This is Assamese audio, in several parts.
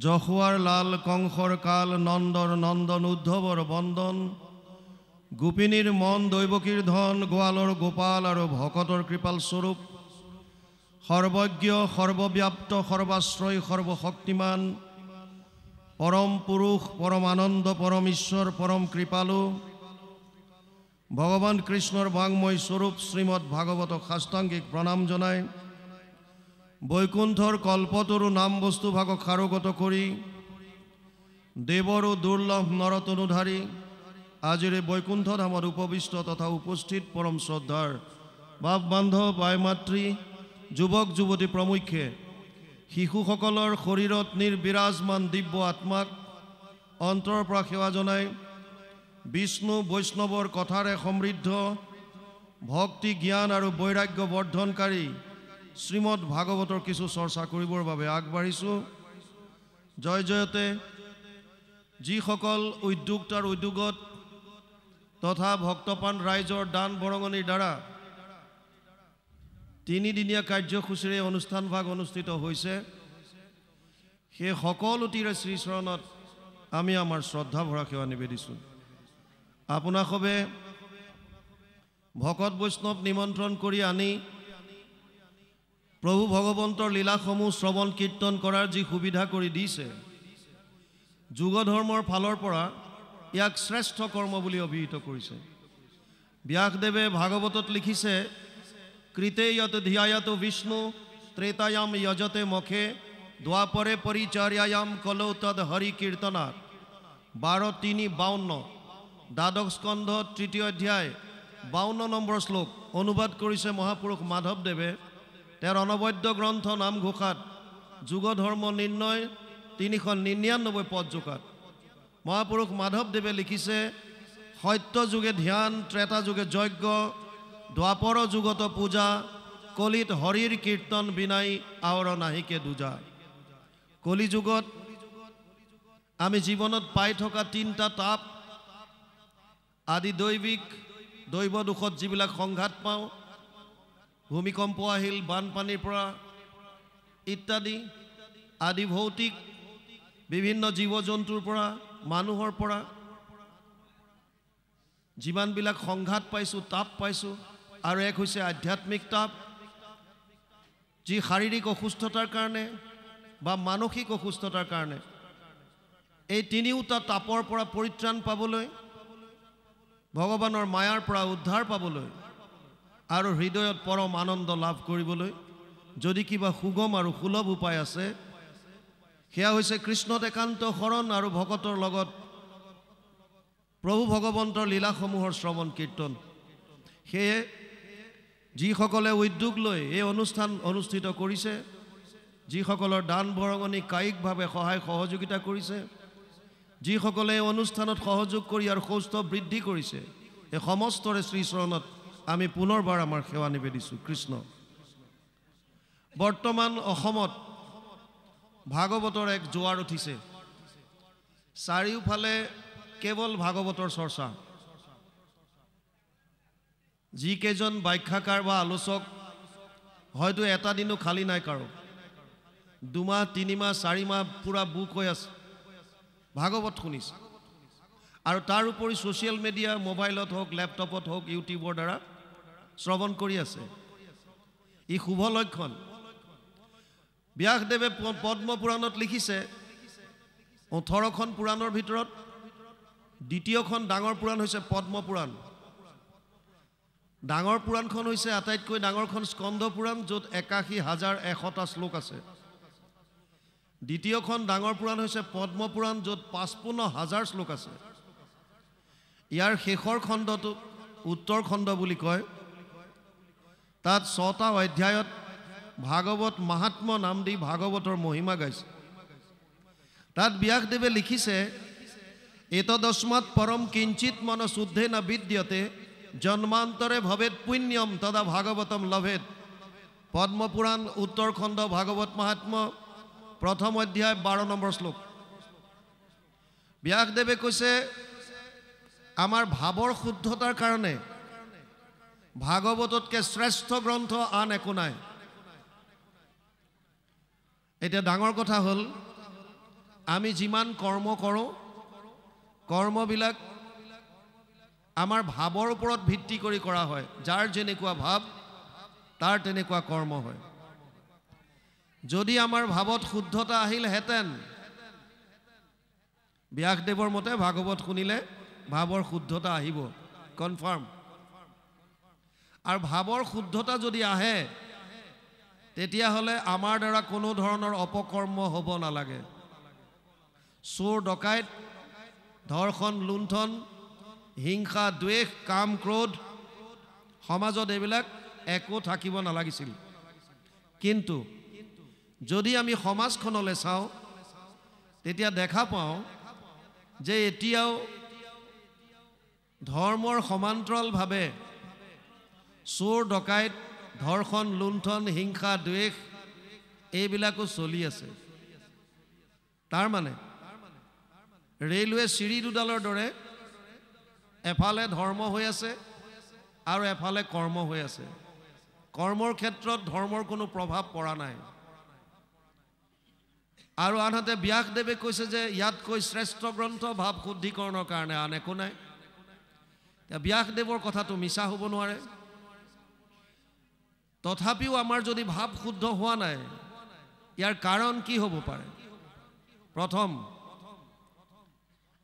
যশোয়ার লাল কংসর কাল নন্দর নন্দন উদ্ধবর বন্দন গোপিনীর মন দৈবকীর ধন গোয়ালর গোপাল আর ভকতর কৃপাল স্বরূপ সর্বজ্ঞ সর্বব্যাপ্ত সর্বাশ্রয় সর্বশক্তিমান পরম পুরুষ পরম আনন্দ পরম ঈশ্বর পরম কৃপালু ভগবান কৃষ্ণর বাংময় স্বরূপ শ্রীমৎ ভাগবত সাষ্টাঙ্গিক প্ৰণাম জনাই বৈকুণ্ঠৰ কল্পতৰু নাম বস্তু ভাগক সাৰোগত কৰি দেৱৰো দুৰ্লভ নৰতনুধাৰী আজিৰ বৈকুণ্ঠ ধামত উপবিষ্ট তথা উপস্থিত পৰম শ্ৰদ্ধাৰ বাপ বান্ধৱ বাই মাতৃ যুৱক যুৱতী প্ৰমুখ্যে শিশুসকলৰ শৰীৰত নিৰ্বিৰাজমান দিব্য আত্মাক অন্তৰৰ পৰা সেৱা জনাই বিষ্ণু বৈষ্ণৱৰ কথাৰে সমৃদ্ধ ভক্তি জ্ঞান আৰু বৈৰাগ্য বৰ্ধনকাৰী শ্ৰীমৎ ভাগৱতৰ কিছু চৰ্চা কৰিবৰ বাবে আগবাঢ়িছোঁ। জয় জয়তে যিসকল উদ্যোক্তাৰ উদ্যোগত তথা ভক্তপ্ৰাণ ৰাইজৰ দান বৰঙণিৰ দ্বাৰা তিনিদিনীয়া কাৰ্যসূচীৰে অনুষ্ঠানভাগ অনুষ্ঠিত হৈছে, সেই সকলোটিৰে শ্ৰীচৰণত আমি আমাৰ শ্ৰদ্ধা ভৰা সেৱা নিবেদিছোঁ। আপোনাসবে ভকত বৈষ্ণৱ নিমন্ত্ৰণ কৰি আনি প্ৰভু ভগৱন্তৰ লীলাসমূহ শ্ৰৱণ কীৰ্তন কৰাৰ যি সুবিধা কৰি দিছে, যুগ ধৰ্মৰ ফালৰ পৰা ইয়াক শ্ৰেষ্ঠ কৰ্ম বুলি অভিহিত কৰিছে। ব্যাসদেৱে ভাগৱতত লিখিছে, কৃতেয়ত ধ্যায়ত বিষ্ণু ত্ৰেতায়াম যজতে মখে দ্বাপৰে পৰিচৰ্যায়াম কলৌ তদ হৰি কীৰ্তনাত 12:3-52 দ্বাদশ স্কন্ধ 3য় অধ্যায় 52 নম্বৰ শ্লোক অনুবাদ কৰিছে মহাপুৰুষ মাধৱদেৱে। তেওঁৰ অনবদ্য গ্ৰন্থ নামঘোষাত যুগ ধৰ্ম নিৰ্ণয় 399 পদ জোকাত মহাপুৰুষ মাধৱদেৱে লিখিছে, সত্য যুগে ধ্যান, ত্ৰেতা যুগে যজ্ঞ, দ্বাপৰ যুগত পূজা, কলিত হৰিৰ কীৰ্তন বিনাই আৱৰ নাহিকে দুজা। কলি যুগত আমি জীৱনত পাই থকা 3টা তাপ আদি দৈৱিক দৈৱ দুখত যিবিলাক সংঘাত পাওঁ, ভূমিকম্প আহিল, বানপানীৰ পৰা ইত্যাদি আদি ভৌতিক বিভিন্ন জীৱ জন্তুৰ পৰা মানুহৰ পৰা যিমানবিলাক সংঘাত পাইছোঁ, তাপ পাইছোঁ, আৰু এক হৈছে আধ্যাত্মিক তাপ, যি শাৰীৰিক অসুস্থতাৰ কাৰণে বা মানসিক অসুস্থতাৰ কাৰণে। এই তিনিওটা তাপৰ পৰা পৰিত্ৰাণ পাবলৈ, ভগৱানৰ মায়াৰ পৰা উদ্ধাৰ পাবলৈ আৰু হৃদয়ত পৰম আনন্দ লাভ কৰিবলৈ যদি কিবা সুগম আৰু সুলভ উপায় আছে, সেয়া হৈছে কৃষ্ণত একান্ত শৰণ আৰু ভকতৰ লগত প্ৰভু ভগৱন্তৰ লীলাসমূহৰ শ্ৰৱণ কীৰ্তন। সেয়ে যিসকলে উদ্যোগ লৈ এই অনুষ্ঠান অনুষ্ঠিত কৰিছে, যিসকলৰ দান বৰঙণি কায়িকভাৱে সহায় সহযোগিতা কৰিছে, যিসকলে এই অনুষ্ঠানত সহযোগ কৰি আৰু সৌষ্ঠৱ বৃদ্ধি কৰিছে, এই সমস্তৰে শ্ৰীচৰণত আমি পুনৰবাৰ আমাৰ সেৱা নিবেদিছোঁ। কৃষ্ণ। বৰ্তমান অসমত ভাগৱতৰ এক জোৱাৰ উঠিছে। চাৰিওফালে কেৱল ভাগৱতৰ চৰ্চা। যিকেইজন ব্যাখ্যাকাৰ বা আলোচক হয়তো এটা দিনো খালী নাই কাৰো, 2 মাহ 3 মাহ 4 মাহ পুৰা বুক হৈ আছে, ভাগৱত শুনিছে। আৰু তাৰ উপৰি ছ'চিয়েল মিডিয়া, মোবাইলত হওক, লেপটপত হওক, ইউটিউবৰ দ্বাৰা শ্ৰৱণ কৰি আছে। ই শুভ লক্ষণ। ব্যাসদেৱে পদ্ম পুৰাণত লিখিছে, 18খন পুৰাণৰ ভিতৰত দ্বিতীয়খন ডাঙৰ পুৰাণ হৈছে পদ্ম পুৰাণ। ডাঙৰ পুৰাণখন হৈছে আটাইতকৈ ডাঙৰখন স্কন্ধ পুৰাণ, য'ত 81,100টা শ্লোক আছে। দ্বিতীয়খন ডাঙৰ পুৰাণ হৈছে পদ্ম পুৰাণ, য'ত 55,000 শ্লোক আছে। ইয়াৰ শেষৰ খণ্ডটো উত্তৰ খণ্ড বুলি কয়। তাত 6টা অধ্যায়ত ভাগৱত মাহাত্ম্য নাম দি ভাগৱতৰ মহিমা গাইছে। তাত ব্যাসদেৱে লিখিছে, এতদস্মাৎ পৰম কিঞ্চিত মন শুদ্ধে ন বিদ্যতে জন্মান্তৰে ভৱেত পুণ্যম তদা ভাগৱতম লভেত। পদ্মপুৰাণ উত্তৰ খণ্ড ভাগৱত মাহাত্ম্য 1ম অধ্যায় 12 নম্বৰ শ্লোক। ব্যাসদেৱে কৈছে, আমাৰ ভাৱৰ শুদ্ধতাৰ কাৰণে ভাগৱততকৈ শ্ৰেষ্ঠ গ্ৰন্থ আন একো নাই। এতিয়া ডাঙৰ কথা হ'ল, আমি যিমান কৰ্ম কৰোঁ কৰ্মবিলাক আমাৰ ভাৱৰ ওপৰত ভিত্তি কৰি কৰা হয় যাৰ যেনেকুৱা ভাৱ তাৰ তেনেকুৱা কৰ্ম হয় যদি আমাৰ ভাৱত শুদ্ধতা আহিলহেঁতেন ব্যাসদেৱৰ মতে ভাগৱত শুনিলে ভাৱৰ শুদ্ধতা আহিব কনফাৰ্ম আৰু ভাৱৰ শুদ্ধতা যদি আহে তেতিয়াহ'লে আমাৰ দ্বাৰা কোনো ধৰণৰ অপকৰ্ম হ'ব নালাগে চোৰ ডকাইত ধৰ্ষণ লুণ্ঠন হিংসা দ্বেষ কাম ক্ৰোধ সমাজত এইবিলাক একো থাকিব নালাগিছিল কিন্তু যদি আমি সমাজখনলৈ চাওঁ তেতিয়া দেখা পাওঁ যে এতিয়াও ধৰ্মৰ সমান্তৰালভাৱে চোৰ ডকাইত ধৰ্ষণ লুণ্ঠন হিংসা দ্বেষ এইবিলাকো চলি আছে তাৰ মানে ৰেলৱে চিৰি দুডালৰ দৰে এফালে ধৰ্ম হৈ আছে আৰু এফালে কৰ্ম হৈ আছে কৰ্মৰ ক্ষেত্ৰত ধৰ্মৰ কোনো প্ৰভাৱ পৰা নাই আৰু আনহাতে ব্যাসদেৱে কৈছে যে ইয়াতকৈ শ্ৰেষ্ঠ গ্ৰন্থ ভাৱ শুদ্ধিকৰণৰ কাৰণে আন একো নাই ব্যাসদেৱৰ কথাটো মিছা হ'ব নোৱাৰে তথাপিও আমাৰ যদি ভাৱ শুদ্ধ হোৱা নাই ইয়াৰ কাৰণ কি হ'ব পাৰে প্ৰথম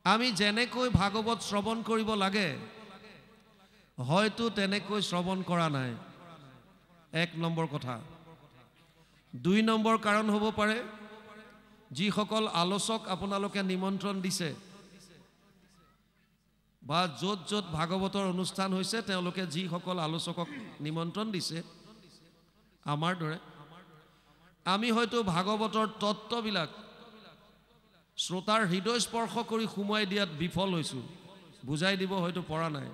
আমি যেনেকৈ ভাগৱত শ্ৰৱণ কৰিব লাগে হয়তো তেনেকৈ শ্ৰৱণ কৰা নাই এক নম্বৰ কথা দুই নম্বৰ কাৰণ হ'ব পাৰে যিসকল আলোচক আপোনালোকে নিমন্ত্ৰণ দিছে বা য'ত য'ত ভাগৱতৰ অনুষ্ঠান হৈছে তেওঁলোকে যিসকল আলোচকক নিমন্ত্ৰণ দিছে আমাৰ দৰে আমি হয়তো ভাগৱতৰ তত্ত্ববিলাক শ্ৰোতাৰ হৃদয় স্পৰ্শ কৰি সুমুৱাই দিয়াত বিফল হৈছোঁ বুজাই দিব হয়তো পৰা নাই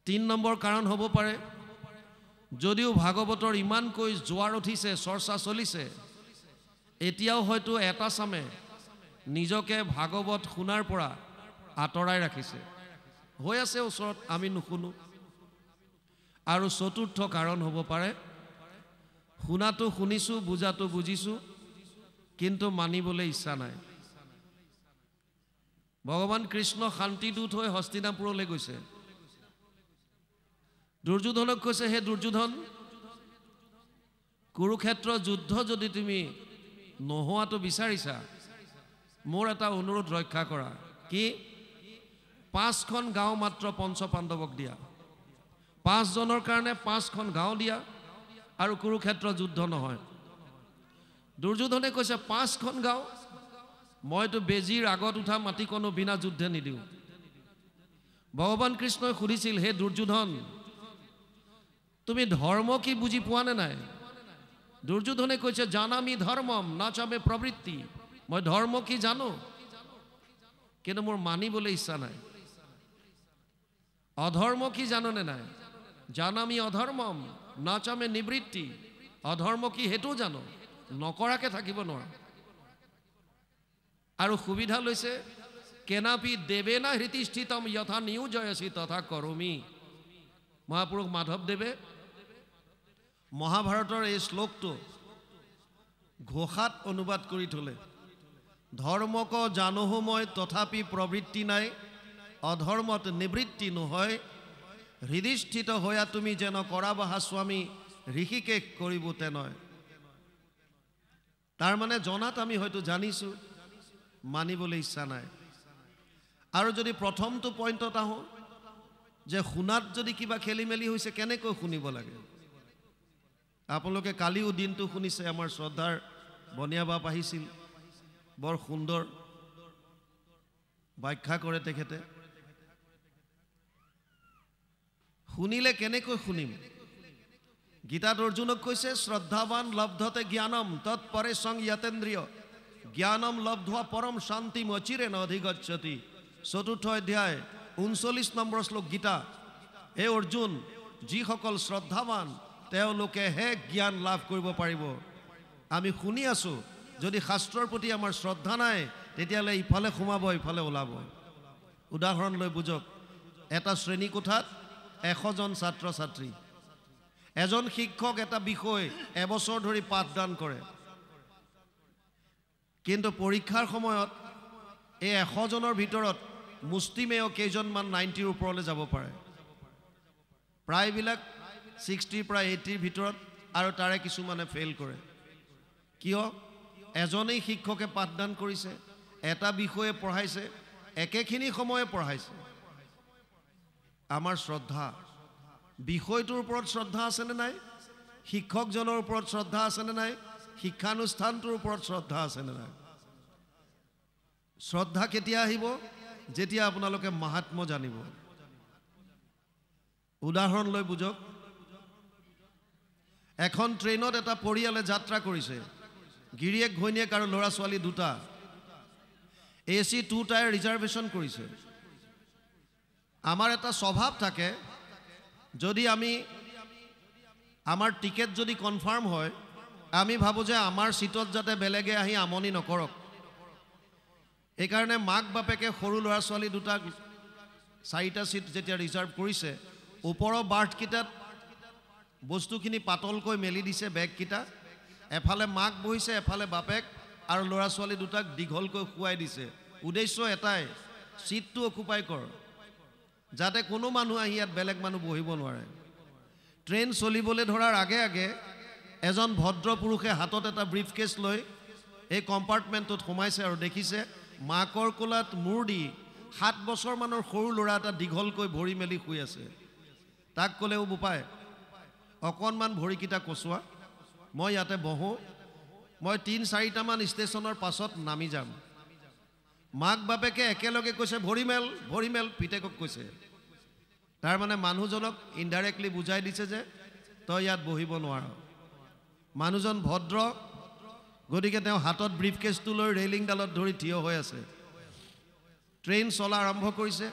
3 নম্বৰ কাৰণ হ'ব পাৰে যদিও ভাগৱতৰ ইমানকৈ জোৱাৰ উঠিছে চৰ্চা চলিছে এতিয়াও হয়তো এটা চামে নিজকে ভাগৱত শুনাৰ পৰা আঁতৰাই ৰাখিছে হৈ আছে ওচৰত আমি নুশুনো আৰু চতুৰ্থ কাৰণ হ'ব পাৰে শুনাটো শুনিছোঁ বুজাটো বুজিছোঁ কিন্তু মানিবলৈ ইচ্ছা নাই ভগৱান কৃষ্ণ শান্তিদূত হৈ হস্তিনাপুৰলৈ গৈছে দুৰ্যোধনক কৈছে হে দুৰ্যোধন কুৰুক্ষেত্ৰ যুদ্ধ যদি তুমি নোহোৱাটো বিচাৰিছা মোৰ এটা অনুৰোধ ৰক্ষা কৰা কি 5খন গাঁও মাত্ৰ পঞ্চ পাণ্ডৱক দিয়া 5 জনৰ কাৰণে 5খন গাঁও দিয়া আৰু কুৰুক্ষেত্ৰ যুদ্ধ নহয় দুৰ্যোধনে কৈছে 5খন গাঁও মইতো বেজীৰ আগত উঠা মাটিকণো বিনা যুদ্ধে নিদিওঁ ভগৱান কৃষ্ণই সুধিছিল হে দুৰ্যোধন তুমি ধৰ্ম কি বুজি পোৱা নে নাই দুৰ্যোধনে কৈছে জানামি ধৰ্মম নাচামে প্ৰবৃত্তি মই ধৰ্ম কি জানো কিন্তু মোৰ মানিবলৈ ইচ্ছা নাই অধৰ্ম কি জাননে নাই জানামি অধৰ্মম নাচামে নিবৃত্তি অধৰ্ম কি হেতু জানো নকৰাকে থাকিব নোৱাৰা আৰু সুবিধা লৈছে কেনাপি দেবেনা হৃতিষ্ঠিতম যথা নিয়োজয়সি তথা কৰমি মহাপুৰুষ মাধৱদেৱে মহাভাৰতৰ এই শ্লোকটো ঘোষাত অনুবাদ কৰি থলে ধৰ্মক জানোহো মই তথাপি প্ৰবৃত্তি নাই অধৰ্মত নিবৃত্তি নহয় হৃদিষ্ঠিত হোৱা তুমি যেন কৰা বাহা স্বামী ঋষিকেশ কৰিব তেনেয় তাৰ মানে জনাত আমি হয়তো জানিছোঁ মানিবলৈ ইচ্ছা নাই আৰু যদি প্ৰথমটো পইণ্টত আহোঁ যে শুনাত যদি কিবা খেলি মেলি হৈছে কেনেকৈ শুনিব লাগে আপোনালোকে কালিও দিনটো শুনিছে আমাৰ শ্ৰদ্ধাৰ বনিয়া বাপ আহিছিল বৰ সুন্দৰ ব্যাখ্যা কৰে তেখেতে শুনিলে কেনেকৈ শুনিম গীতাত অৰ্জুনক কৈছে শ্ৰদ্ধাৱান লব্ধতে জ্ঞানম তৎপৰে সং যতেন্দ্ৰিয় জ্ঞানম লব্ধোৱা পৰম শান্তিম অচিৰেণ অধিগচ্ছতি 4ৰ্থ অধ্যায় 39 নম্বৰ শ্লোক গীতা হে অৰ্জুন যিসকল শ্ৰদ্ধাৱান তেওঁলোকেহে জ্ঞান লাভ কৰিব পাৰিব আমি শুনি আছোঁ যদি শাস্ত্ৰৰ প্ৰতি আমাৰ শ্ৰদ্ধা নাই তেতিয়াহ'লে ইফালে সোমাব ইফালে ওলাব উদাহৰণ লৈ বুজক এটা শ্ৰেণী কোঠাত 100 জন ছাত্ৰ ছাত্ৰী এজন শিক্ষক এটা বিষয় এবছৰ ধৰি পাঠদান কৰে কিন্তু পৰীক্ষাৰ সময়ত এই 100 জনৰ ভিতৰত মুষ্টিমেয় কেইজনমান 90ৰ ওপৰলৈ যাব পাৰে প্ৰায়বিলাক 60 পৰা 80ৰ ভিতৰত আৰু তাৰে কিছুমানে ফেইল কৰে কিয় এজনেই শিক্ষকে পাঠদান কৰিছে এটা বিষয়ে পঢ়াইছে একেখিনি সময়ে পঢ়াইছে আমাৰ শ্ৰদ্ধা বিষয়টোৰ ওপৰত শ্ৰদ্ধা আছে নে নাই শিক্ষকজনৰ ওপৰত শ্ৰদ্ধা আছে নে নাই শিক্ষানুষ্ঠানটোৰ ওপৰত শ্ৰদ্ধা আছে নে নাই শ্ৰদ্ধা কেতিয়া আহিব যেতিয়া আপোনালোকে মহাত্ম জানিব উদাহৰণ লৈ বুজক এখন ট্ৰেইনত এটা পৰিয়ালে যাত্ৰা কৰিছে গিৰিয়েক ঘৈণীয়েক আৰু ল'ৰা ছোৱালী দুটা AC 2 টায়াৰ ৰিজাৰ্ভেশ্যন কৰিছে আমাৰ এটা স্বভাৱ থাকে যদি আমি আমাৰ টিকেট যদি কনফাৰ্ম হয় আমি ভাবো যে আমাৰ সিটত যাতে বেলেগে আহি আমনি নকৰক এই কাৰণে মাক বাপেকে সৰু ল'ৰা ছোৱালী দুটাক 4টা সিট যেতিয়া ৰিজাৰ্ভ কৰিছে ওপৰৰ বাৰ্থ কিটাত বস্তুখিনি পাতলকৈ মেলি দিছে বেগ কিটা এফালে মাক বহিছে এফালে বাপেক আৰু ল'ৰা ছোৱালী দুটাক দীঘলকৈ খুৱাই দিছে উদ্দেশ্য এটাই সিটটো অকুপাই কৰ যাতে কোনো মানুহ আহি ইয়াত বেলেগ মানুহ বহিব নোৱাৰে ট্ৰেইন চলিবলৈ ধৰাৰ আগে আগে এজন ভদ্ৰ পুৰুষে হাতত এটা ব্ৰিফকেছ লৈ এই কম্পাৰ্টমেণ্টত সোমাইছে আৰু দেখিছে মাকৰ কোলাত মূৰ দি 7 বছৰ মানৰ সৰু ল'ৰা এটা দীঘলকৈ ভৰি মেলি শুই আছে তাক ক'লেও বোপাই অকণমান ভৰিকিটা কচোৱা মই ইয়াতে বহো মই 3-4টা মান ষ্টেচনৰ পাছত নামি যাম মাক বাপেকে একেলগে কৈছে ভৰি মেল পিতেকক কৈছে তাৰ মানে মানুহজনক ইনডাইৰেক্টলি বুজাই দিছে যে তই ইয়াত বহিব নোৱাৰ মানুহজন ভদ্ৰ গতিকে তেওঁ হাতত ব্ৰিফকেছটো লৈ ৰেলিংডালত ধৰি থিয় হৈ আছে ট্ৰেইন চলা আৰম্ভ কৰিছে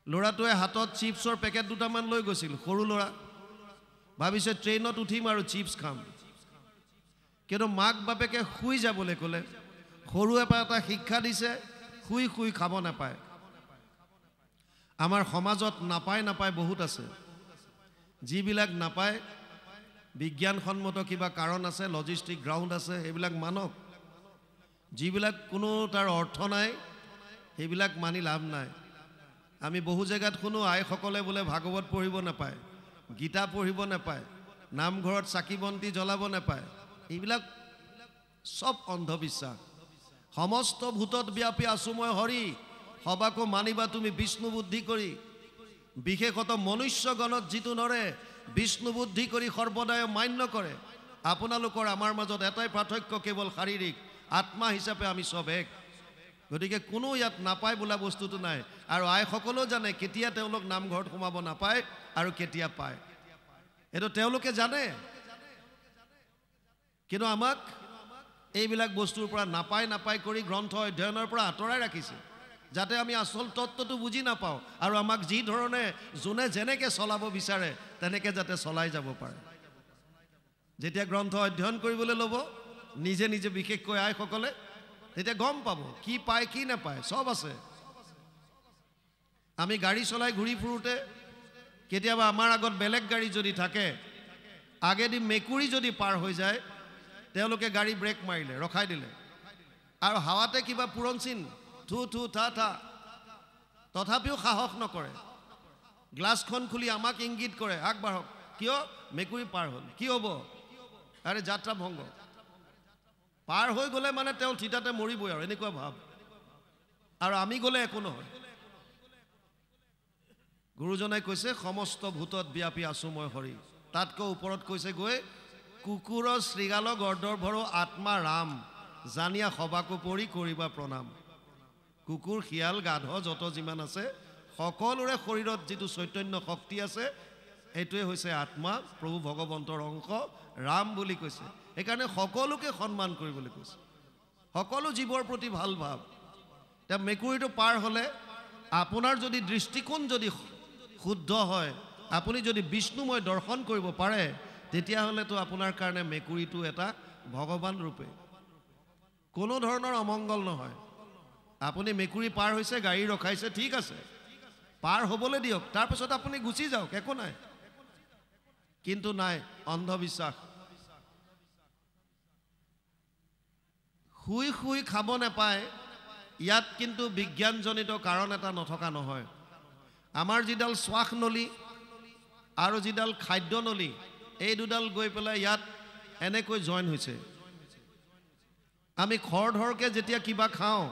ল'ৰাটোৱে হাতত চিপছৰ পেকেট দুটামান লৈ গৈছিল সৰু ল'ৰা ভাবিছে ট্ৰেইনত উঠিম আৰু চিপছ খাম কিন্তু মাক বাপেকে শুই যাবলৈ ক'লে সৰুৱে এটা শিক্ষা দিছে শুই খাব নাপায় আমাৰ সমাজত নাপায় বহুত আছে যিবিলাক নাপায় বিজ্ঞানসন্মত কিবা কাৰণ আছে লজিষ্টিক গ্ৰাউণ্ড আছে সেইবিলাক মানক যিবিলাক কোনো তাৰ অৰ্থ নাই সেইবিলাক মানি লাভ নাই আমি বহু জেগাত শুনো আইসকলে বোলে ভাগৱত পঢ়িব নাপায় গীতা পঢ়িব নাপায় নামঘৰত চাকি বন্তি জ্বলাব নাপায় এইবিলাক সব অন্ধবিশ্বাস সমস্ত ভূতত ব্যাপী আছো মই হৰি সবাকো মানিবা তুমি বিষ্ণু বুদ্ধি কৰি বিশেষত মনুষ্যগণত যিটো নৰে বিষ্ণু বুদ্ধি কৰি সৰ্বদায় মান্য কৰে আপোনালোকৰ আমাৰ মাজত এটাই পাৰ্থক্য কেৱল শাৰীৰিক আত্মা হিচাপে আমি সব এক গতিকে কোনো ইয়াত নাপায় বোলা বস্তুটো নাই আৰু আইসকলেও জানে কেতিয়া তেওঁলোক নামঘৰত সোমাব নাপায় আৰু কেতিয়া পায় এইটো তেওঁলোকে জানে কিন্তু আমাক এইবিলাক বস্তুৰ পৰা নাপায় কৰি গ্ৰন্থ অধ্যয়নৰ পৰা আঁতৰাই ৰাখিছে যাতে আমি আসল তত্ত্বটো বুজি নাপাওঁ আৰু আমাক যি ধৰণে যোনে যেনেকে চলাব বিচাৰে তেনেকে যাতে চলাই যাব পাৰে যেতিয়া গ্ৰন্থ অধ্যয়ন কৰিবলৈ ল'ব নিজে বিশেষকৈ আইসকলে তেতিয়া গম পাব কি পায় কি নাপায় সব আছে আমি গাড়ী চলাই ঘূৰি ফুৰোতে কেতিয়াবা আমাৰ আগত বেলেগ গাড়ী যদি থাকে আগেদি মেকুৰী যদি পাৰ হৈ যায় তেওঁলোকে গাড়ী ব্ৰেক মাৰিলে ৰখাই দিলে আৰু হাৱাতে কিবা পুৰঞ্চিন থু থা তথাপিও সাহস নকৰে গ্লাছখন খুলি আমাক ইংগিত কৰে আগবাঢ়ক কিয় মেকুৰী পাৰ হ'ল কি হ'ব আৰে যাত্ৰা ভংগ পাৰ হৈ গ'লে মানে তেওঁ থিতাতে মৰিবই আৰু এনেকুৱা ভাব আৰু আমি গ'লে একো নহয় গুৰুজনাই কৈছে সমস্ত ভূতত ব্যাপী আছো মই হৰি তাতকৈ ওপৰত কৈছে গৈ কুকুৰৰ শ্ৰীগাল গৰ্দৰ ভৰো আত্মা ৰাম জানিয়া সবাকো পৰি কৰিবা প্ৰণাম কুকুৰ শিয়াল গাধ যত যিমান আছে সকলোৰে শৰীৰত যিটো চৈতন্য শক্তি আছে এইটোৱে হৈছে আত্মা প্ৰভু ভগৱন্তৰ অংশ ৰাম বুলি কৈছে এইকাৰণে সকলোকে সন্মান কৰিবলৈ কৈছে সকলো জীৱৰ প্ৰতি ভাল ভাৱ এতিয়া মেকুৰীটো পাৰ হ'লে আপোনাৰ যদি দৃষ্টিকোণ যদি শুদ্ধ হয় আপুনি যদি বিষ্ণুময় দৰ্শন কৰিব পাৰে তেতিয়াহ'লেতো আপোনাৰ কাৰণে মেকুৰীটো এটা ভগৱান ৰূপে কোনো ধৰণৰ অমংগল নহয় আপুনি মেকুৰী পাৰ হৈছে গাড়ী ৰখাইছে ঠিক আছে পাৰ হ'বলৈ দিয়ক তাৰপিছত আপুনি গুচি যাওক একো নাই কিন্তু নাই অন্ধবিশ্বাস শুই শুই খাব নাপায় ইয়াত কিন্তু বিজ্ঞানজনিত কাৰণ এটা নথকা নহয় আমাৰ যিডাল শ্বাস নলী আৰু যিডাল খাদ্য নলী এই দুডাল গৈ পেলাই ইয়াত এনেকৈ জয়েন হৈছে আমি খৰধৰকে যেতিয়া কিবা খাওঁ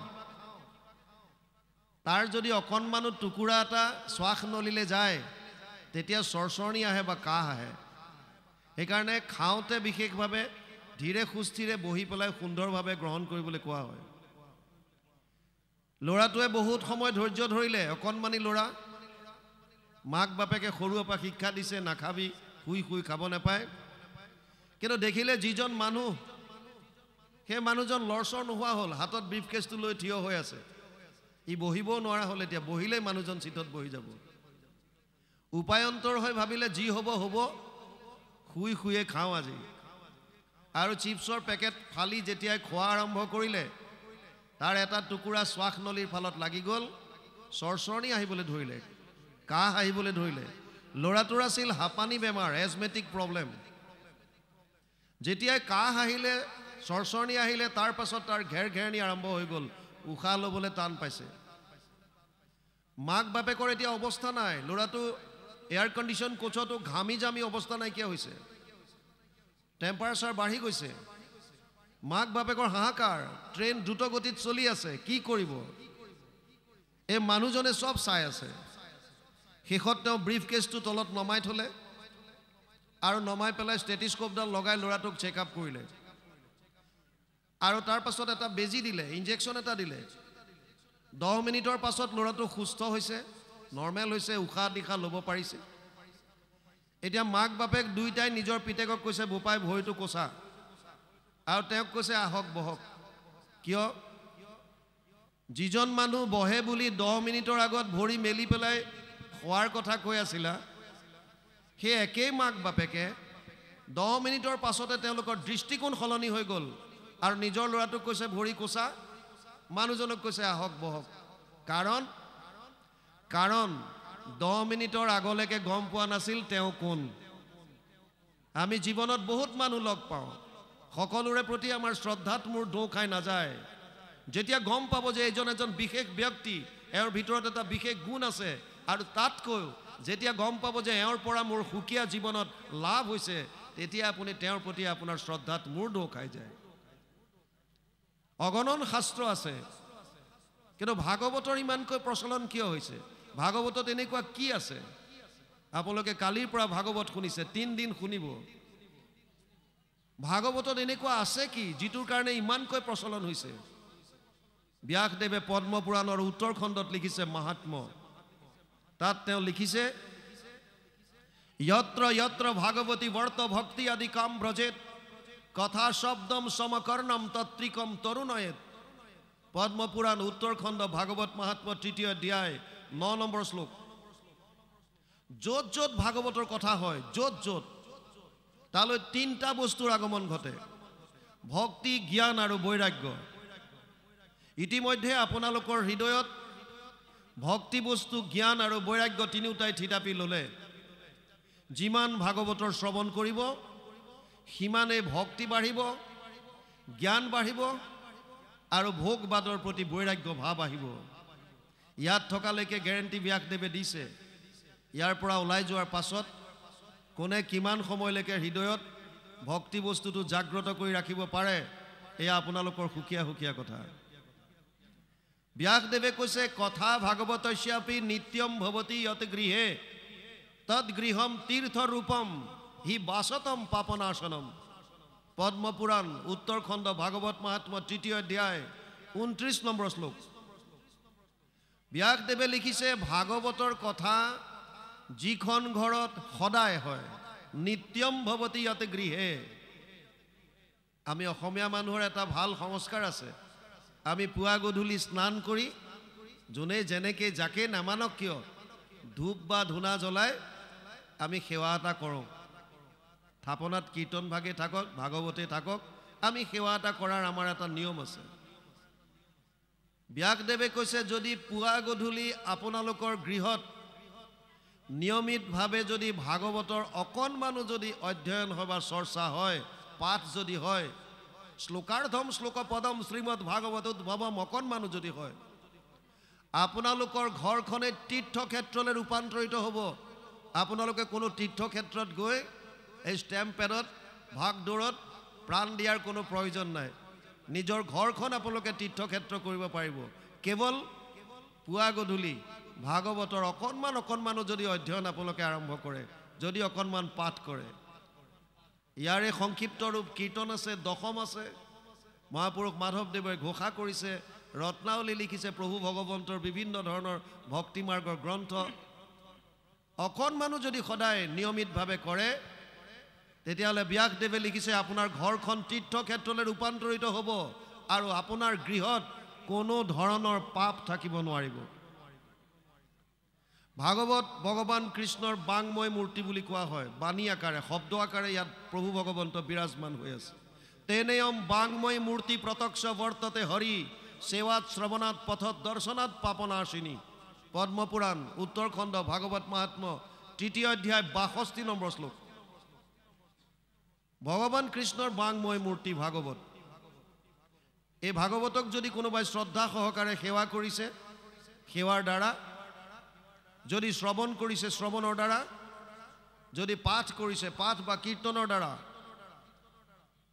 তাৰ যদি অকণমানো টুকুৰা এটা শ্বাস নলীলে যায় তেতিয়া চৰচৰণি আহে বা কাহ আহে সেইকাৰণে খাওঁতে বিশেষভাৱে ধীৰে সুস্থিৰে বহি পেলাই সুন্দৰভাৱে গ্ৰহণ কৰিবলৈ কোৱা হয় ল'ৰাটোৱে বহুত সময় ধৈৰ্য ধৰিলে অকণমানি ল'ৰা মাক বাপেকে সৰুৰ পৰা শিক্ষা দিছে নাখাবি শুই শুই খাব নাপায় কিন্তু দেখিলে যিজন মানুহ সেই মানুহজন লৰচৰ নোহোৱা হ'ল হাতত ব্ৰিফকেছটো লৈ থিয় হৈ আছে ই বহিবও নোৱাৰা হ'ল এতিয়া বহিলেই মানুহজন চিটত বহি যাব উপায়ন্তৰ হৈ ভাবিলে যি হ'ব হ'ব শুই শুয়ে খাওঁ আজি আৰু চিপছৰ পেকেট ফালি যেতিয়াই খোৱা আৰম্ভ কৰিলে তাৰ এটা টুকুৰা শ্বাস নলীৰ ফালত লাগি গ'ল চৰচৰণি আহিবলৈ ধৰিলে কাহ আহিবলৈ ধৰিলে ল'ৰাটোৰ আছিল হাঁপানী বেমাৰ এজমেটিক প্ৰব্লেম যেতিয়াই কাহ আহিলে চৰচৰণি আহিলে তাৰ পাছত তাৰ ঘেৰঘেৰণি আৰম্ভ হৈ গ'ল উশাহ ল'বলৈ টান পাইছে মাক বাপেকৰ এতিয়া অৱস্থা নাই ল'ৰাটো এয়াৰ কণ্ডিশ্যন কোচতো ঘামি জামি অৱস্থা নাইকিয়া হৈছে টেম্পাৰেচাৰ বাঢ়ি গৈছে মাক বাপেকৰ হাহাকাৰ ট্ৰেইন দ্ৰুত গতিত চলি আছে কি কৰিব এই মানুহজনে সব চাই আছে শেষত তেওঁ ব্ৰিফকেছটো তলত নমাই থলে আৰু নমাই পেলাই ষ্টেথিস্কোপডাল লগাই ল'ৰাটোক চেকআপ কৰিলে আৰু তাৰ পাছত এটা বেজি দিলে ইনজেকশ্যন এটা দিলে 10 মিনিটৰ পাছত ল'ৰাটো সুস্থ হৈছে নৰ্মেল হৈছে উশাহ নিশাহ ল'ব পাৰিছে এতিয়া মাক বাপেক দুইটাই নিজৰ পিতেকক কৈছে বোপাই ভৰিটো কোচা আৰু তেওঁক কৈছে আহক বহক কিয় যিজন মানুহ বহে বুলি 10 মিনিটৰ আগত ভৰি মেলি পেলাই খোৱাৰ কথা কৈ আছিলা সেই একেই মাক বাপেকে 10 মিনিটৰ পাছতে তেওঁলোকৰ দৃষ্টিকোণ সলনি হৈ গ'ল আৰু নিজৰ ল'ৰাটোক কৈছে ভৰি কোচা মানুহজনক কৈছে আহক বহক কাৰণ 10 মিনিটৰ আগলৈকে গম পোৱা নাছিল তেওঁ কোন আমি জীৱনত বহুত মানুহ লগ পাওঁ সকলোৰে প্ৰতি আমাৰ শ্ৰদ্ধাত মোৰ দৌ খাই নাযায় যেতিয়া গম পাব যে এজন এজন বিশেষ ব্যক্তি এওঁৰ ভিতৰত এটা বিশেষ গুণ আছে আৰু তাতকৈ যেতিয়া গম পাব যে এওঁৰ পৰা মোৰ সুকীয়া জীৱনত লাভ হৈছে তেতিয়া আপুনি তেওঁৰ প্ৰতি আপোনাৰ শ্ৰদ্ধাত মোৰ দৌ খাই যায় অগণন শাস্ত্ৰ আছে কিন্তু ভাগৱতৰ ইমানকৈ প্ৰচলন কিয় হৈছে ভাগৱতত এনেকুৱা কি আছে আপোনালোকে কালিৰ পৰা ভাগৱত শুনিছে 3 দিন শুনিব ভাগৱতত এনেকুৱা আছে কি যিটোৰ কাৰণে ইমানকৈ প্ৰচলন হৈছে ব্যাসদেৱে পদ্ম পুৰাণৰ উত্তৰ খণ্ডত লিখিছে মহাত্ম তাত তেওঁ লিখিছে যত্ৰ যত্ৰ ভাগৱতী বৰ্ত ভক্তি আদি কাম ব্ৰজেত কথা শব্দম সমকৰ্ণম তত্ৰিকম তৰুণয়েত পদ্ম পুৰাণ উত্তৰ খণ্ড ভাগৱত মহাত্ম 3য় অধ্যায় 9 নম্বৰ শ্লোক য'ত য'ত ভাগৱতৰ কথা হয় য'ত য'ত তালৈ 3টা বস্তুৰ আগমন ঘটে ভক্তি জ্ঞান আৰু বৈৰাগ্য ইতিমধ্যে আপোনালোকৰ হৃদয়ত ভক্তি বস্তু জ্ঞান আৰু বৈৰাগ্য তিনিওটাই থিতাপি ল'লে যিমান ভাগৱতৰ শ্ৰৱণ কৰিব সিমানে ভক্তি বাঢ়িব জ্ঞান বাঢ়িব আৰু ভোগবাদৰ প্ৰতি বৈৰাগ্য ভাৱ আহিব ইয়াত থকালৈকে গ্যাৰান্টি ব্যাসদেৱে দিছে ইয়াৰ পৰা ওলাই যোৱাৰ পাছত কোনে কিমান সময়লৈকে হৃদয়ত ভক্তি বস্তুটো জাগ্ৰত কৰি ৰাখিব পাৰে এয়া আপোনালোকৰ সুকীয়া সুকীয়া কথা ব্যাসদেৱে কৈছে কথা ভাগৱতস্যাপি নিত্যম ভৱতি যত গৃহে তদ গৃহম তীৰ্থ ৰূপম হি বাসতম পাপনাশনম পদ্ম পুৰাণ উত্তৰ খণ্ড ভাগৱত মহাত্ম 3য় অধ্যায় 29 নম্বৰ শ্লোক ব্যাসদেৱে লিখিছে ভাগৱতৰ কথা যিখন ঘৰত সদায় হয় নিত্যম ভৱতি যত গৃহে আমি অসমীয়া মানুহৰ এটা ভাল সংস্কাৰ আছে আমি পুৱা গধূলি স্নান কৰি যোনে যেনেকৈ যাকে নামানক কিয় ধূপ বা ধূনা জ্বলাই আমি সেৱা এটা কৰোঁ থাপনাত কীৰ্তন ভাগে থাকক ভাগৱতে থাকক আমি সেৱা এটা কৰাৰ আমাৰ এটা নিয়ম আছে ব্যাসদেৱে কৈছে যদি পুৱা গধূলি আপোনালোকৰ গৃহত নিয়মিতভাৱে যদি ভাগৱতৰ অকণমানো যদি অধ্যয়ন হয় বা চৰ্চা হয় পাঠ যদি হয় শ্লোকাৰ্ধম শ্লোকপদম শ্ৰীমদ ভাগৱত উদ্ভৱম অকণমানো যদি হয়, আপোনালোকৰ ঘৰখনে তীৰ্থক্ষেত্ৰলৈ ৰূপান্তৰিত হ'ব। আপোনালোকে কোনো তীৰ্থক্ষেত্ৰত গৈ এই ষ্টেম্প পেডত ভাগদৌৰত প্ৰাণ দিয়াৰ কোনো প্ৰয়োজন নাই। নিজৰ ঘৰখন আপোনালোকে তীৰ্থক্ষেত্ৰ কৰিব পাৰিব। কেৱল পুৱা গধূলি ভাগৱতৰ অকণমানো যদি অধ্যয়ন আপোনালোকে আৰম্ভ কৰে, যদি অকণমান পাঠ কৰে। ইয়াৰে সংক্ষিপ্ত ৰূপ কীৰ্তন আছে, দশম আছে। মহাপুৰুষ মাধৱদেৱে ঘোষা কৰিছে, ৰত্নাৱলী লিখিছে, প্ৰভু ভগৱন্তৰ বিভিন্ন ধৰণৰ ভক্তি মাৰ্গৰ গ্ৰন্থ। অকণমানো যদি সদায় নিয়মিতভাৱে কৰে, তেতিয়াহ'লে ব্যাসদেৱে লিখিছে আপোনাৰ ঘৰখন তীৰ্থক্ষেত্ৰলৈ ৰূপান্তৰিত হ'ব আৰু আপোনাৰ গৃহত কোনো ধৰণৰ পাপ থাকিব নোৱাৰিব। ভাগৱত ভগৱান কৃষ্ণৰ বাংময় মূৰ্তি বুলি কোৱা হয়। বাণী আকাৰে, শব্দ আকাৰে ইয়াত প্ৰভু ভগৱন্ত বিৰাজমান হৈ আছে। তেনেয়ম বাংময় মূৰ্তি প্ৰত্যক্ষ বৰ্ততে হৰি সেৱাত শ্ৰৱণাত পথত দৰ্শনাত পাপনাশিনী। পদ্মপুৰাণ উত্তৰখণ্ড ভাগৱত মাহাত্ম্য ৩য় অধ্যায় ৬২ নম্বৰ শ্লোক। ভগৱান কৃষ্ণৰ বাংময় মূৰ্তি ভাগৱত। এই ভাগৱতক যদি কোনোবাই শ্ৰদ্ধা সহকাৰে সেৱা কৰিছে, সেৱাৰ দ্বাৰা, যদি শ্ৰৱণ কৰিছে, শ্ৰৱণৰ দ্বাৰা, যদি পাঠ কৰিছে, পাঠ বা কীৰ্তনৰ দ্বাৰা,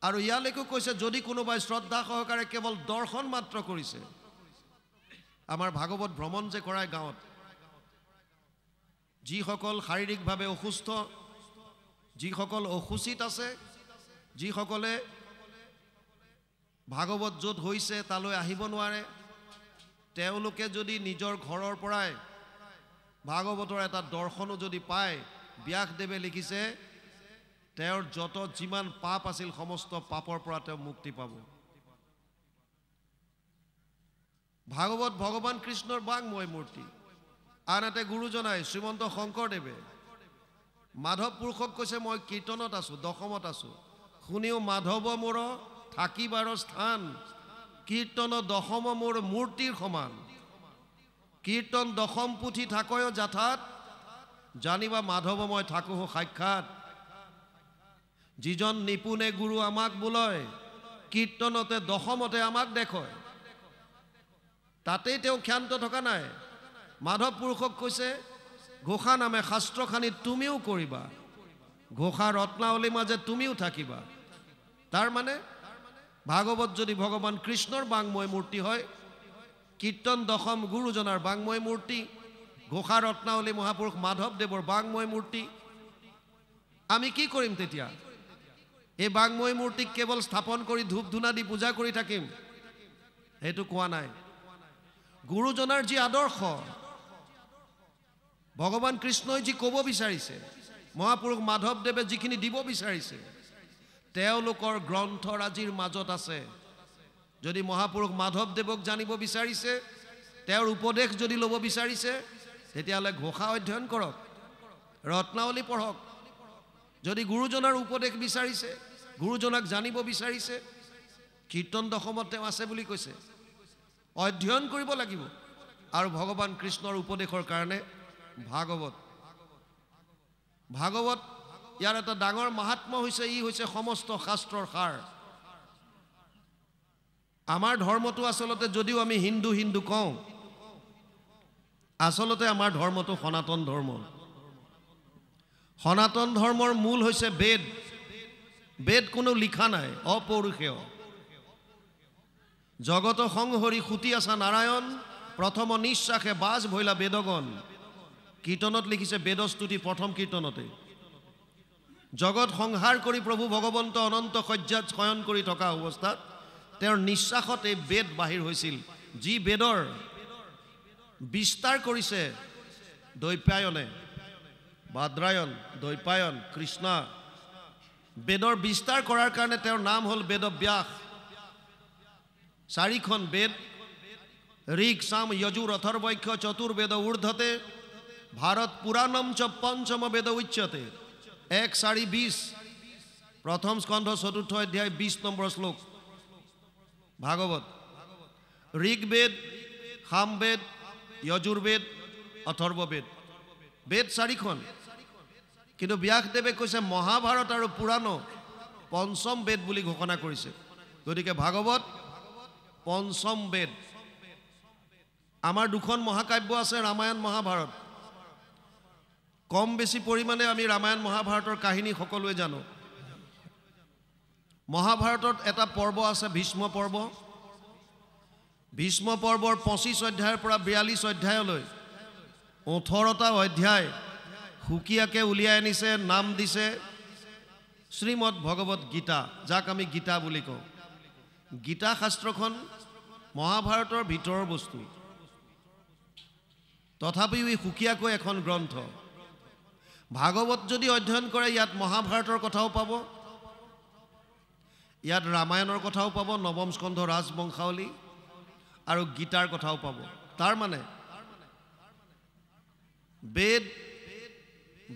আৰু ইয়ালৈকো কৈছে যদি কোনোবাই শ্ৰদ্ধা সহকাৰে কেৱল দৰ্শন মাত্ৰ কৰিছে। আমাৰ ভাগৱত ভ্ৰমণ যে কৰায় গাঁৱত, যিসকল শাৰীৰিকভাৱে অসুস্থ, যিসকল অসুচিত আছে, যিসকলে ভাগৱত য'ত হৈছে তালৈ আহিব নোৱাৰে, তেওঁলোকে যদি নিজৰ ঘৰৰ পৰাই ভাগৱতৰ এটা দৰ্শনো যদি পায়, ব্যাসদেৱে লিখিছে তেওঁৰ যত যিমান পাপ আছিল সমস্ত পাপৰ পৰা তেওঁ মুক্তি পাব। ভাগৱত ভগৱান কৃষ্ণৰ বাংময় মূৰ্তি। আনহাতে গুৰুজনাই শ্ৰীমন্ত শংকৰদেৱে মাধৱ পুৰুষক কৈছে, মই কীৰ্তনত আছোঁ, দশমত আছোঁ, শুনিও মাধৱ মোৰ থাকিবাৰ স্থান, কীৰ্তন দশম মোৰ মূৰ্তিৰ সমান। কীৰ্তন দশম পুথি থাকয় যাথাত, জানিবা মাধৱ মই থাকোঁ সাক্ষাৎ। যিজন নিপুণে গুৰু আমাক বোলয়, কীৰ্তনতে দশমতে আমাক দেখয়। তাতেই তেওঁ ক্ষান্ত থকা নাই। মাধৱ পুৰুষক কৈছে, ঘোষা নামে শাস্ত্ৰখানি তুমিও কৰিবা, ঘোষা ৰত্নাৱলীৰ মাজে তুমিও থাকিবা। তাৰ মানে ভাগৱত যদি ভগৱান কৃষ্ণৰ বাংময় মূৰ্তি হয়, কীৰ্তন দশম গুৰুজনাৰ বাংময় মূৰ্তি, ঘোষা ৰত্নাৱলী মহাপুৰুষ মাধৱদেৱৰ বাংময় মূৰ্তি, আমি কি কৰিম তেতিয়া? এই বাংময় মূৰ্তিক কেৱল স্থাপন কৰি ধূপ ধূনা দি পূজা কৰি থাকিম, সেইটো কোৱা নাই। গুৰুজনাৰ যি আদৰ্শ, ভগৱান কৃষ্ণই যি ক'ব বিচাৰিছে, মহাপুৰুষ মাধৱদেৱে যিখিনি দিব বিচাৰিছে, তেওঁলোকৰ গ্ৰন্থৰাজিৰ মাজত আছে। যদি মহাপুৰুষ মাধৱদেৱক জানিব বিচাৰিছে, তেওঁৰ উপদেশ যদি ল'ব বিচাৰিছে, তেতিয়াহ'লে ঘোষা অধ্যয়ন কৰক, ৰত্নাৱলী পঢ়ক। যদি গুৰুজনাৰ উপদেশ বিচাৰিছে, গুৰুজনাক জানিব বিচাৰিছে, কীৰ্তন দশমত তেওঁ আছে বুলি কৈছে, অধ্যয়ন কৰিব লাগিব। আৰু ভগৱান কৃষ্ণৰ উপদেশৰ কাৰণে ভাগৱত। ভাগৱত ইয়াৰ এটা ডাঙৰ মাহাত্ম্য হৈছে, ই হৈছে সমস্ত শাস্ত্ৰৰ সাৰ। আমাৰ ধৰ্মটো আচলতে যদিও আমি হিন্দু হিন্দু কওঁ, আচলতে আমাৰ ধৰ্মটো সনাতন ধৰ্ম। সনাতন ধৰ্মৰ মূল হৈছে বেদ। বেদ কোনো লিখা নাই, অপৌৰুষেয়। জগত সংহৰি সুতি আছা নাৰায়ণ, প্ৰথম নিশ্বাসে বাজ ভৈলা বেদগণ। কীৰ্তনত লিখিছে, বেদস্তুতি প্ৰথম কীৰ্তনতে। জগত সংহাৰ কৰি প্ৰভু ভগৱন্ত অনন্ত শয্যাত শয়ন কৰি থকা অৱস্থাত তেওঁৰ নিশ্বাসত এই বেদ বাহিৰ হৈছিল, যি বেদৰ বিস্তাৰ কৰিছে দৈপায়নে, বাদ্ৰায়ণ, দৈপায়ন, কৃষ্ণ। বেদৰ বিস্তাৰ কৰাৰ কাৰণে তেওঁৰ নাম হ'ল বেদব্যাস। 4খন বেদ, ঋক সাম যজুৰ অথৰ্বৈক্য চতুৰ্বেদ ঊৰ্ধ্বতে, ভাৰত পুৰাণম চ পঞ্চম বেদ উচ্যতে। 1:4:20 প্ৰথম স্কন্ধ 4ৰ্থ অধ্যায় 20 নম্বৰ শ্লোক। ভাগৱত ঋগ্বেদ, সামবেদ, যজুৰ্বেদ, অথৰ্ববেদ, বেদ 4খন। কিন্তু ব্যাসদেৱে কৈছে মহাভাৰত আৰু পুৰাণ পঞ্চম বেদ বুলি ঘোষণা কৰিছে। গতিকে ভাগৱত পঞ্চম বেদ। আমাৰ দুখন মহাকাব্য আছে, ৰামায়ণ মহাভাৰত। কম বেছি পৰিমাণে আমি ৰামায়ণ মহাভাৰতৰ কাহিনী সকলোৱে জানো। মহাভাৰতত এটা পৰ্ব আছে ভীষ্ম পৰ্ব। ভীষ্ম পৰ্বৰ 25 অধ্যায়ৰ পৰা 42 অধ্যায়লৈ 18টা অধ্যায় সুকীয়াকৈ উলিয়াই আনিছে, নাম দিছে শ্ৰীমদ ভগৱত গীতা, যাক আমি গীতা বুলি কওঁ। গীতা শাস্ত্ৰখন মহাভাৰতৰ ভিতৰৰ বস্তু, তথাপিও ই সুকীয়াকৈ এখন গ্ৰন্থ। ভাগৱত যদি অধ্যয়ন কৰে ইয়াত মহাভাৰতৰ কথাও পাব, ইয়াত ৰামায়ণৰ কথাও পাব, নৱম স্কন্ধ ৰাজবংশাৱলী, আৰু গীতাৰ কথাও পাব। তাৰ মানে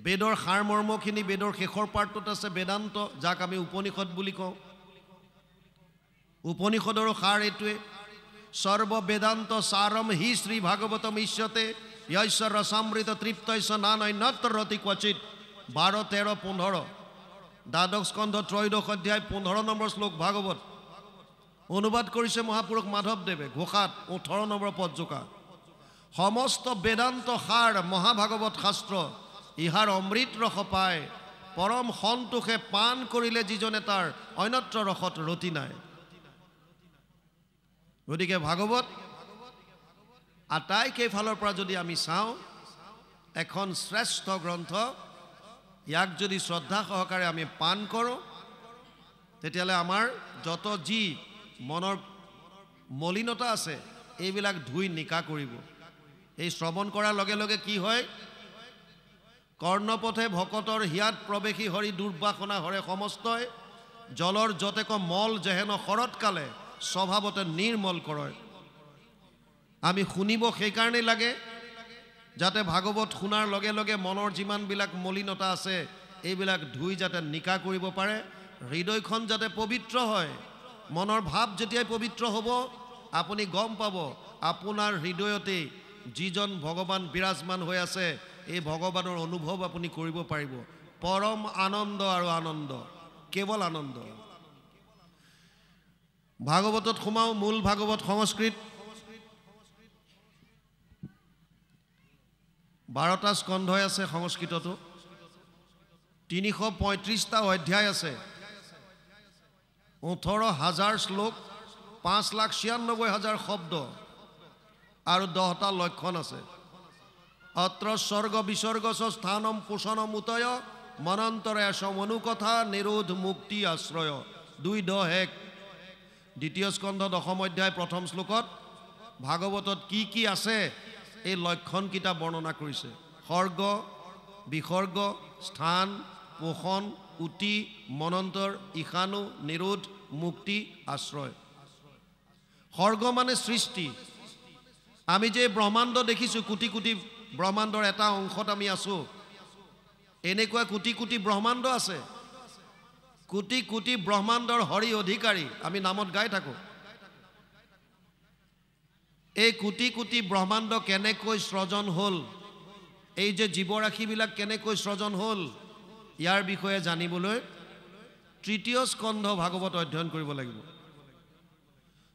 বেদৰ সাৰমৰ্মখিনি বেদৰ শেষৰ পাৰ্টটোত আছে বেদান্ত, যাক আমি উপনিষদ বুলি কওঁ। উপনিষদৰো সাৰ এইটোৱে, সৰ্ব বেদান্ত সাৰম হি শ্ৰী ভাগৱতম ইষ্যতে য়স্য ৰসামৃত তৃপ্তস্য নানন্যত্ৰ ৰতি ক্বচিত। 12, 13, 15 দ্বাদশ স্কন্ধ ত্ৰয়োদশ অধ্যায় 15 নম্বৰ শ্লোক ভাগৱত। অনুবাদ কৰিছে মহাপুৰুষ মাধৱদেৱে ঘোষাত 18 নম্বৰ পদজোকা। সমস্ত বেদান্ত সাৰ মহাভাগৱত শাস্ত্ৰ, ইহাৰ অমৃত ৰস পায়, পৰম সন্তোষে পান কৰিলে যিজনে তাৰ অন্যত্ৰ ৰসত ৰতি নাই। গতিকে ভাগৱত আটাইকেইফালৰ পৰা যদি আমি চাওঁ এখন শ্ৰেষ্ঠ গ্ৰন্থ। ইয়াক যদি শ্ৰদ্ধা সহকাৰে আমি পান কৰোঁ তেতিয়াহ'লে আমাৰ যত যি মনৰ মলিনতা আছে এইবিলাক ধুই নিকা কৰিব। এই শ্ৰৱণ কৰাৰ লগে লগে কি হয়, কৰ্ণপথে ভকতৰ হিয়াত প্ৰৱেশী হৰি দুৰ্বাসনা হৰে সমস্তই, জলৰ যতেক মল যেহেন শৰৎকালে স্বভাৱতে নিৰ্মল কৰে। আমি শুনিব সেইকাৰণেই লাগে যাতে ভাগৱত শুনাৰ লগে লগে মনৰ যিমানবিলাক মলিনতা আছে এইবিলাক ধুই যাতে নিকা কৰিব পাৰে, হৃদয়খন যাতে পবিত্ৰ হয়। মনৰ ভাৱ যেতিয়াই পবিত্ৰ হ'ব আপুনি গম পাব আপোনাৰ হৃদয়তেই যিজন ভগৱান বিৰাজমান হৈ আছে এই ভগৱানৰ অনুভৱ আপুনি কৰিব পাৰিব। পৰম আনন্দ আৰু আনন্দ, কেৱল আনন্দ। ভাগৱতত সোমাও। মূল ভাগৱত সংস্কৃত 12টা স্কন্ধই আছে সংস্কৃততো, 335টা অধ্যায় আছে, 18,000 শ্লোক, 5,96,000 শব্দ আৰু 10টা লক্ষণ আছে। অত্ৰ স্বৰ্গ বিসৰ্গ স্থানম পোষণম উতয় মনন্তৰে সমনুকথা নিৰোধ মুক্তি আশ্ৰয়। 2:10 দ্বিতীয় স্কন্ধ 10ম অধ্যায় 1ম শ্লোকত ভাগৱতত কি কি আছে এই লক্ষণকেইটা বৰ্ণনা কৰিছে। সৰ্গ, বিসৰ্গ, স্থান, পোষণ, উতি, মনন্তৰ, ঈশানু, নিৰোধ, মুক্তি, আশ্ৰয়। সৰ্গ মানে সৃষ্টি। আমি যে ব্ৰহ্মাণ্ড দেখিছোঁ, কোটি কোটি ব্ৰহ্মাণ্ডৰ এটা অংশত আমি আছোঁ। এনেকুৱা কোটি কোটি ব্ৰহ্মাণ্ড আছে, কোটি কোটি ব্ৰহ্মাণ্ডৰ হৰি অধিকাৰী আমি নামত গাই থাকোঁ। এই কোটি কোটি ব্ৰহ্মাণ্ড কেনেকৈ সৃজন হ'ল, এই যে জীৱৰাশিবিলাক কেনেকৈ সৃজন হ'ল, ইয়াৰ বিষয়ে জানিবলৈ 3য় স্কন্ধ ভাগৱত অধ্যয়ন কৰিব লাগিব।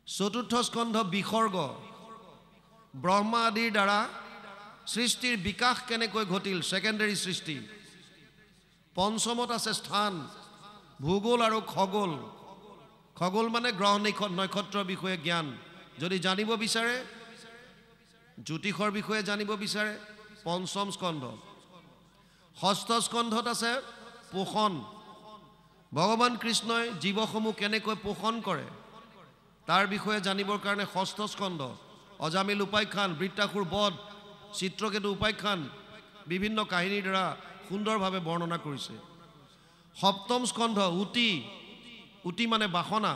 4ৰ্থ স্কন্ধ বিসৰ্গ, ব্ৰহ্মা আদিৰ দ্বাৰা সৃষ্টিৰ বিকাশ কেনেকৈ ঘটিল, ছেকেণ্ডেৰী সৃষ্টি। 5মত আছে স্থান, ভূগোল আৰু খগোল। খগোল মানে গ্ৰহ নক্ষত্ৰৰ বিষয়ে জ্ঞান যদি জানিব বিচাৰে, জ্যোতিষৰ বিষয়ে জানিব বিচাৰে, 5ম স্কন্ধ। 6ষ্ঠ স্কন্ধত আছে পোষণ, ভগৱান কৃষ্ণই জীৱসমূহ কেনেকৈ পোষণ কৰে তাৰ বিষয়ে জানিবৰ কাৰণে 6ষ্ঠ স্কন্ধ। অজামিল উপাখ্যান, বৃত্তাসুৰ বধ, চিত্ৰকেতু উপাখ্যান বিভিন্ন কাহিনীৰ দ্বাৰা সুন্দৰভাৱে বৰ্ণনা কৰিছে। 7ম স্কন্ধ উতি, উতি মানে বাসনা।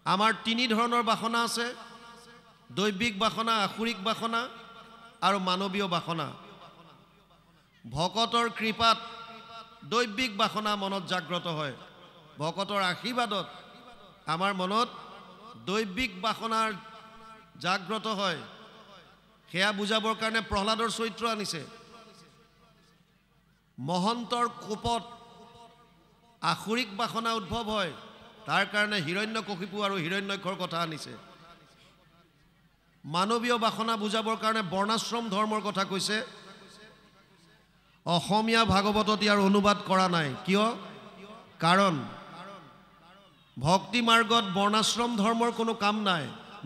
আমাৰ 3 ধৰণৰ বাসনা আছে, দৈবিক বাসনা, আসুৰিক বাসনা আৰু মানৱীয় বাসনা। ভকতৰ কৃপাত দৈবিক বাসনা মনত জাগ্ৰত হয়, ভকতৰ আশীৰ্বাদত আমাৰ মনত দৈবিক বাসনাৰ জাগ্ৰত হয়। সেয়া বুজাবৰ কাৰণে প্ৰহ্লাদৰ চৰিত্ৰ আনিছে। মহন্তৰ কোপত আসুৰিক বাসনা উদ্ভৱ হয়, তাৰ কাৰণে হিৰণ্যকশিপু আৰু হিৰণ্যক্ষৰ কথা আনিছে মানৱীয় বাসনা বুজাবৰ কাৰণে বৰ্ণাশ্ৰম ধৰ্মৰ কথা কৈছে অসমীয়া ভাগৱতত ইয়াৰ অনুবাদ কৰা নাই কিয় কাৰণ ভক্তি মাৰ্গত বৰ্ণাশ্ৰম ধৰ্মৰ কোনো কাম নাই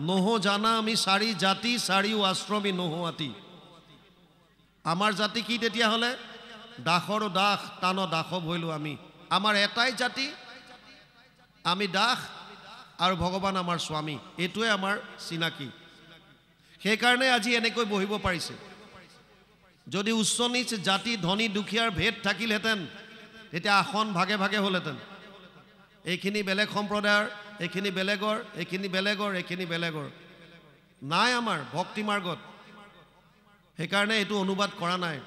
নহো জানা আমি চাৰি জাতি চাৰিও আশ্ৰমী নহো আতি আমাৰ জাতি কি তেতিয়া হলে দাসৰ দাস তান দাসৱ হইলো আমি আমাৰ এটাই জাতি আমি দাস আৰু ভগৱান আমাৰ স্বামী এটোৱে আমাৰ চিনাকি সেই কাৰণে আজি এনেকৈ বহিব পাৰিছে যদি উচ্চ নিচ জাতি ধনী দুখীয়াৰ ভেদ থাকিলহেঁতেন তেতিয়া আসন ভাগে ভাগে হ'লহেঁতেন এইখিনি বেলেগ সম্প্ৰদায়ৰ এইখিনি বেলেগৰ এইখিনি বেলেগৰ এইখিনি বেলেগৰ নাই আমাৰ ভক্তি মাৰ্গত সেইকাৰণে এইটো অনুবাদ কৰা নাই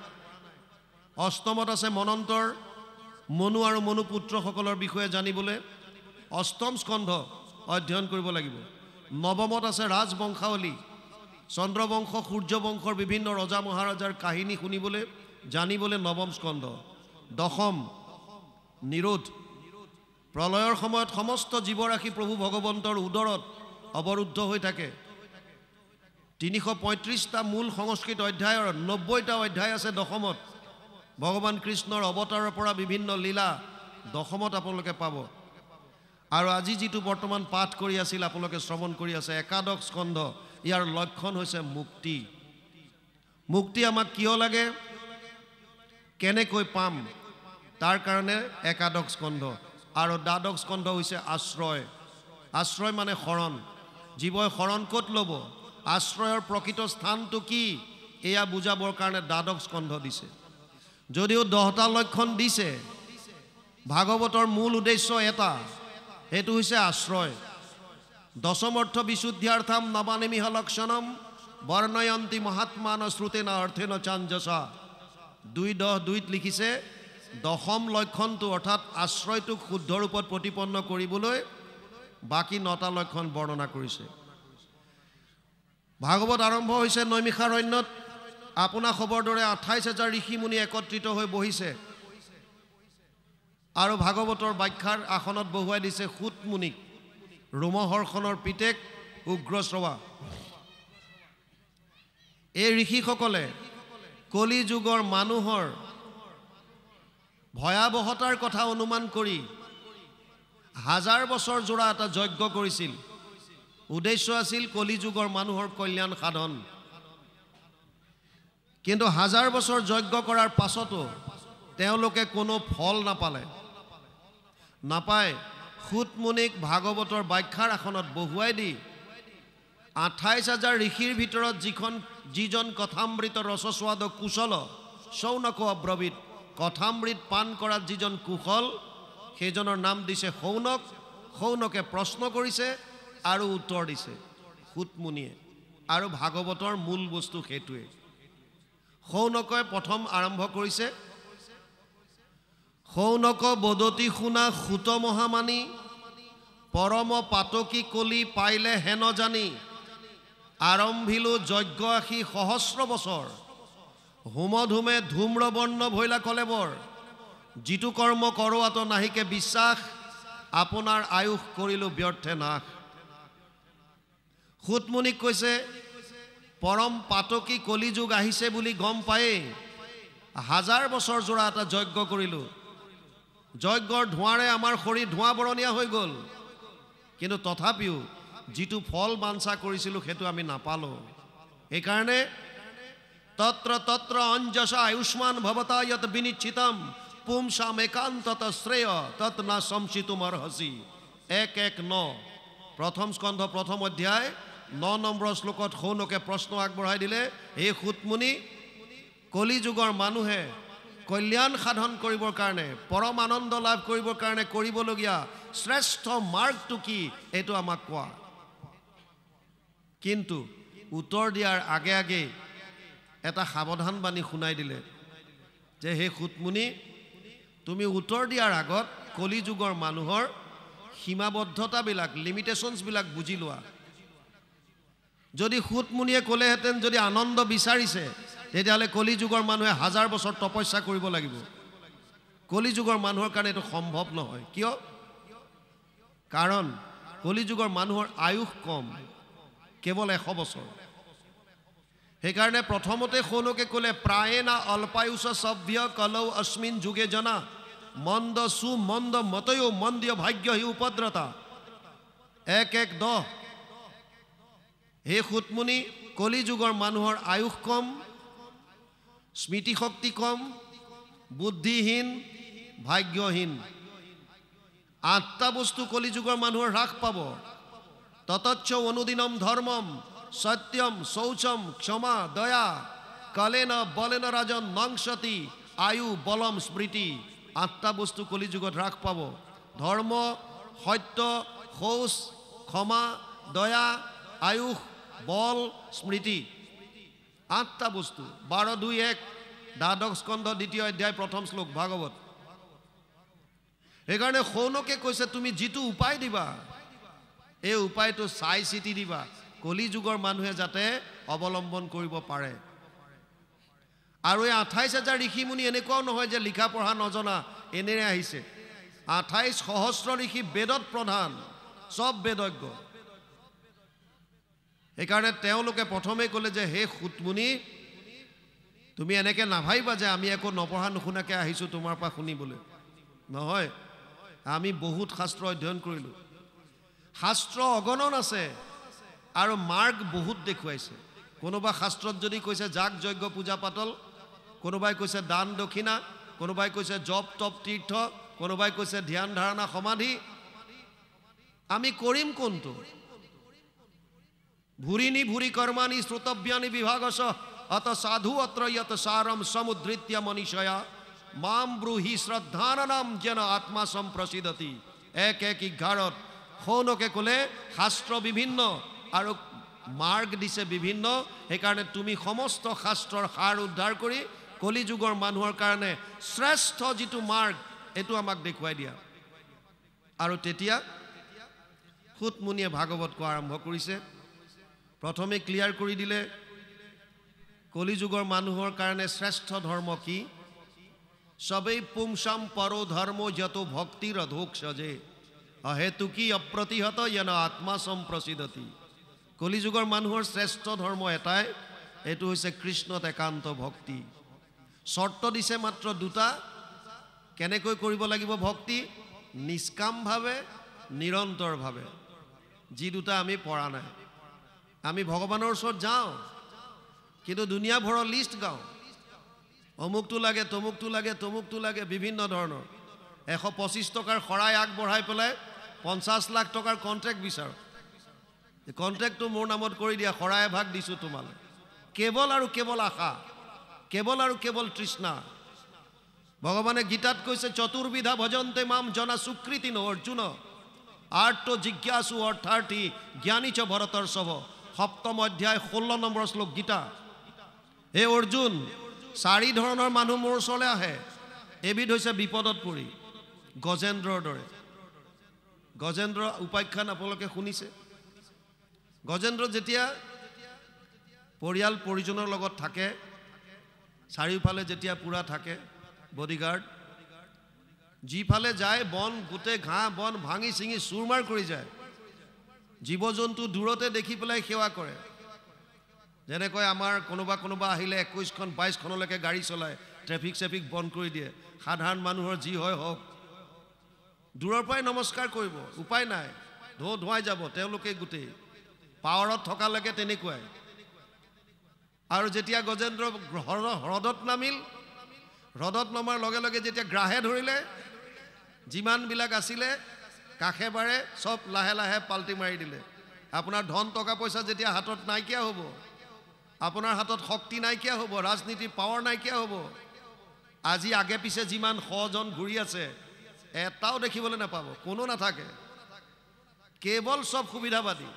অষ্টমত আছে মনন্তৰ মনু আৰু মনু পুত্ৰসকলৰ বিষয়ে জানিবলৈ অষ্টম স্কন্ধ অধ্যয়ন কৰিব লাগিব নৱমত আছে ৰাজবংশাৱলী চন্দ্ৰবংশ সূৰ্যবংশৰ বিভিন্ন ৰজা মহাৰাজাৰ কাহিনী শুনিবলৈ জানিবলৈ নৱম স্কন্ধ দশম নিৰোধ প্ৰলয়ৰ সময়ত সমস্ত জীৱৰাশি প্ৰভু ভগৱন্তৰ উদৰত অৱৰুদ্ধ হৈ থাকে 335টা মূল সংস্কৃত অধ্যায়ৰ 90টা অধ্যায় আছে দশমত ভগৱান কৃষ্ণৰ অৱতাৰৰ পৰা বিভিন্ন লীলা দশমত আপোনালোকে পাব আৰু আজি যিটো বৰ্তমান পাঠ কৰি আছিল আপোনালোকে শ্ৰৱণ কৰি আছে একাদশ স্কন্ধ ইয়াৰ লক্ষণ হৈছে মুক্তি মুক্তি আমাক কিয় লাগে কেনেকৈ পাম তাৰ কাৰণে একাদশ স্কন্ধ আৰু দ্বাদশ স্কন্ধ হৈছে আশ্ৰয় আশ্ৰয় মানে শৰণ জীৱই শৰণ ক'ত ল'ব আশ্ৰয়ৰ প্ৰকৃত স্থানটো কি এয়া বুজাবৰ কাৰণে দ্বাদশ স্কন্ধ দিছে যদিও 10টা লক্ষণ দিছে ভাগৱতৰ মূল উদ্দেশ্য এটা সেইটো হৈছে আশ্ৰয় দশম অৰ্থ বিশুদ্ধ্যাৰ্থম নবানিমিহ লক্ষণম বৰ্ণয়ন্তি মহাত্মান শ্ৰুতেন অৰ্থেন চাঞ্জসা 2:10 লিখিছে দশম লক্ষণটো অৰ্থাৎ আশ্ৰয়টোক শুদ্ধ ৰূপত প্ৰতিপন্ন কৰিবলৈ বাকি 9টা লক্ষণ বৰ্ণনা কৰিছে ভাগৱত আৰম্ভ হৈছে নৈমিষাৰণ্যত আপোনা খবৰ দৰে 28000 ঋষি মুনি একত্ৰিত হৈ বহিছে আৰু ভাগৱতৰ ব্যাখ্যাৰ আসনত বহুৱাই দিছে সুত মুনিক ৰোমহৰ্ষণৰ পিতেক উগ্ৰশ্ৰৱা এই ঋষিসকলে কলি যুগৰ মানুহৰ ভয়াবহতাৰ কথা অনুমান কৰি 1000 বছৰ জোৰা এটা যজ্ঞ কৰিছিল উদ্দেশ্য আছিল কলি যুগৰ মানুহৰ কল্যাণ সাধন কিন্তু 1000 বছৰ যজ্ঞ কৰাৰ পাছতো তেওঁলোকে কোনো ফল নাপায় সুত মুনিক ভাগৱতৰ ব্যাখ্যাৰ আসনত বহুৱাই দি 28000 ঋষিৰ ভিতৰত যিজন কথামৃত ৰসস্বাদ কুশল শৌনক অব্ৰবিত কথামৃত পান কৰাত যিজন কুশল সেইজনৰ নাম দিছে শৌনক শৌনকে প্ৰশ্ন কৰিছে আৰু উত্তৰ দিছে সুত মুনিয়ে আৰু ভাগৱতৰ মূল বস্তু সেইটোৱে শৌনকে প্ৰথম আৰম্ভ কৰিছে শৌনক বদতি শুনা সুত মহামানী পৰম পাতকী কলি পাইলে হেন জানি আৰম্ভিলো যজ্ঞ আশী সহস্ৰ বছৰ হোমধুমে ধূম্ৰবৰ্ণ ভৈলা কলেবৰ যিটো কৰ্ম কৰোৱাত নাহিকে বিশ্বাস আপোনাৰ আয়ুষ কৰিলো ব্যৰ্থে নাশ সুত মুনিক কৈছে পৰম পাতকী কলিযুগ আহিছে বুলি গম পায়ে 1000 বছৰ জোৰা এটা যজ্ঞ কৰিলো যজ্ঞৰ ধোঁৱাৰে আমাৰ শৰীৰ ধোঁৱা বৰণীয়া হৈ গ'ল কিন্তু তথাপিও যিটো ফল বাঞ্ছা কৰিছিলো সেইটো আমি নাপালো এই কাৰণে তত্ৰ অঞ্জসা আয়ুষ্মান ভৱতা যত বিনিশ্চিতম পুংসাম একান্তত শ্ৰেয় তত না সংচিতুমৰ হসি 1:1:9 প্ৰথম স্কন্ধ প্ৰথম অধ্যায় 9 নম্বৰ শ্লোকত শৌনকে প্ৰশ্ন আগবঢ়াই দিলে এই সুত মুনি কলি যুগৰ মানুহে কল্যাণ সাধন কৰিবৰ কাৰণে পৰম আনন্দ লাভ কৰিবৰ কাৰণে কৰিবলগীয়া শ্ৰেষ্ঠ মাৰ্গটো কি এইটো আমাক কোৱা কিন্তু উত্তৰ দিয়াৰ আগে আগে এটা সাৱধান বাণী শুনাই দিলে যে হে সুত মুনি তুমি উত্তৰ দিয়াৰ আগত কলি যুগৰ মানুহৰ সীমাবদ্ধতাবিলাক লিমিটেশনছবিলাক বুজি লোৱা যদি সুত মুনিয়ে ক'লেহেঁতেন যদি আনন্দ বিচাৰিছে তেতিয়াহ'লে কলি যুগৰ মানুহে 1000 বছৰ তপস্যা কৰিব লাগিব কলি যুগৰ মানুহৰ কাৰণে এইটো সম্ভৱ নহয় কিয় কাৰণ কলিযুগৰ মানুহৰ আয়ুস কম, কেৱল 100 বছৰ। সেইকাৰণে প্ৰথমতে শৌনকে ক'লে প্ৰায়েনা অল্পায়ুষ সভ্য কলৌ অস্মিন যুগে জনা মন্দ সুমন্দ মতয়ো মন্দীয় ভাগ্য হি উপদ্ৰতা 1:10। হে সুতমুনি, কলিযুগৰ মানুহৰ আয়ুস কম, স্মৃতিশক্তি কম, বুদ্ধিহীন, ভাগ্যহীন। 8টা বস্তু কলিযুগৰ মানুহৰ হ্ৰাস পাব। ততচ্চ অনুদিনম ধৰ্মম সত্যম শৌচম ক্ষমা দয়া কালেন বলেন ৰাজন নংসতি আয়ু বলম স্মৃতি। 8টা বস্তু কলিযুগত হ্ৰাস পাব। ধৰ্ম, সত্য, শৌচ, ক্ষমা, দয়া, আয়ুস, বল, স্মৃতি। 8টা বস্তু। 12:2:1 দ্বাদশ স্কন্ধ 2য় অধ্যায় 1ম শ্লোক ভাগৱত। সেইকাৰণে শৌনকে কৈছে তুমি যিটো উপায় দিবা, এই উপায়টো চাই চিতি দিবা, কলিযুগৰ মানুহে যাতে অৱলম্বন কৰিব পাৰে। আৰু এই 28,000 ঋষিমুনি এনেকুৱাও নহয় যে লিখা পঢ়া নজনা এনেৰে আহিছে। 28 সহস্ৰ ঋষি বেদত প্ৰধান, চব বেদজ্ঞ। সেইকাৰণে তেওঁলোকে প্ৰথমে ক'লে যে হে সুতমুনি, তুমি এনেকৈ নাভাবিবা যে আমি একো নপঢ়া নুশুনাকৈ আহিছোঁ তোমাৰ পৰা শুনিবলৈ। নহয়, আমি বহুত শাস্ত্ৰ অধ্যয়ন কৰিলোঁ, শাস্ত্ৰ অগণন আছে আৰু মাৰ্গ বহুত দেখুৱাইছে। কোনোবা শাস্ত্ৰত যদি কৈছে যাগ যজ্ঞ পূজা পাতল, কোনোবাই কৈছে দান দক্ষিণা, কোনোবাই কৈছে জপ তপ তীৰ্থ, কোনোবাই কৈছে ধ্যান ধাৰণা সমাধি। আমি কৰিম কোনটো? ভূৰিণী ভূৰি কৰ্মাণি শ্ৰোতব্যানি বিভাগস অত সাধু অত্ৰ ইয়ত সাৰম সমুদ্ৰিত্য মনীষয়া মাম ব্ৰূহি শ্ৰদ্ধানাম যেন আত্মা সম্প্ৰসিদতি। 1:11 শৌনকে ক'লে শাস্ত্ৰ বিভিন্ন আৰু মাৰ্গ দিছে বিভিন্ন। সেইকাৰণে তুমি সমস্ত শাস্ত্ৰৰ সাৰ উদ্ধাৰ কৰি কলিযুগৰ মানুহৰ কাৰণে শ্ৰেষ্ঠ যিটো মাৰ্গ এইটো আমাক দেখুৱাই দিয়া। আৰু তেতিয়া সুতমুনিয়ে ভাগৱত কোৱা আৰম্ভ কৰিছে। প্ৰথমে ক্লিয়াৰ কৰি দিলে কলিযুগৰ মানুহৰ কাৰণে শ্ৰেষ্ঠ ধৰ্ম কি? সবেই পুংসাম পৰো ধৰ্ম যত ভক্তিৰ অধোক সজে অহেতুকি অপ্ৰতিহত যেন আত্মা সম্প্ৰসিদতি। কলিযুগৰ মানুহৰ শ্ৰেষ্ঠ ধৰ্ম এটাই, এইটো হৈছে কৃষ্ণত একান্ত ভক্তি। শৰ্ত দিছে মাত্ৰ 2টা। কেনেকৈ কৰিব লাগিব ভক্তি? নিষ্কামভাৱে, নিৰন্তৰভাৱে। যি 2টা আমি পৰা নাই। আমি ভগৱানৰ ওচৰত যাওঁ, কিন্তু দুনিয়াভৰৰ লিষ্ট গাওঁ। অমুকটো লাগে, তমুকটো লাগে, তমুকটো লাগে, বিভিন্ন ধৰণৰ। 125 টকাৰ শৰাই আগবঢ়াই পেলাই 50 লাখ টকাৰ কণ্ট্ৰেক্ট বিচাৰোঁ। কণ্ট্ৰেক্টটো মোৰ নামত কৰি দিয়া, শৰাই ভাগ দিছোঁ তোমালৈ। কেৱল আৰু কেৱল আশা, কেৱল আৰু কেৱল তৃষ্ণা। ভগৱানে গীতাত কৈছে চতুৰ্বিধা ভজন্তে মাম জনা সুকৃতি ন অৰ্জুন আৰ্ত জিজ্ঞাসু অৰ্থাৰ্থী জ্ঞানী চ ভৰতৰ্ষভ। 7ম অধ্যায় 16 নম্বৰ শ্লোক গীতা। হে অৰ্জুন, 4 ধৰণৰ মানুহ মোৰ ওচৰলৈ আহে। এবিধ হৈছে বিপদত পৰি, গজেন্দ্ৰৰ দৰে। গজেন্দ্ৰ উপাখ্যান আপোনালোকে শুনিছে। গজেন্দ্ৰ যেতিয়া পৰিয়াল পৰিজনৰ লগত থাকে, চাৰিওফালে যেতিয়া পুৰা থাকে বডিগাৰ্ড, যিফালে যায় বন গোটেই ঘাঁহ বন ভাঙি ছিঙি চুৰমাৰ কৰি যায়। জীৱ জন্তু দূৰতে দেখি পেলাই সেৱা কৰে। যেনেকৈ আমাৰ কোনোবা আহিলে 21খন 22খনলৈকে গাড়ী চলায়, ট্ৰেফিক চেফিক বন্ধ কৰি দিয়ে। সাধাৰণ মানুহৰ যি হয় হওক, দূৰৰ পৰাই নমস্কাৰ কৰিব, উপায় নাই, ধোৱাই যাব তেওঁলোকে গোটেই। পাৱাৰত থকালৈকে তেনেকুৱাই। আৰু যেতিয়া গজেন্দ্ৰ হ্ৰদত নামিল, হ্ৰদত নমাৰ লগে লগে যেতিয়া গ্ৰাহে ধৰিলে, যিমানবিলাক আছিলে কাষে বাৰে চব লাহে লাহে পাল্টি মাৰি দিলে। আপোনাৰ ধন টকা পইচা যেতিয়া হাতত নাইকিয়া হ'ব, আপোনাৰ হাতত শক্তি নাইকিয়া হ'ব, ৰাজনীতিৰ পাৱাৰ নাইকিয়া হ'ব। আজি আগে পিছে যিমান 100 জন ঘূৰি আছে, এটাও দেখিবলৈ নাপাব, কোনো নাথাকে, কেৱল চব সুবিধাবাদী।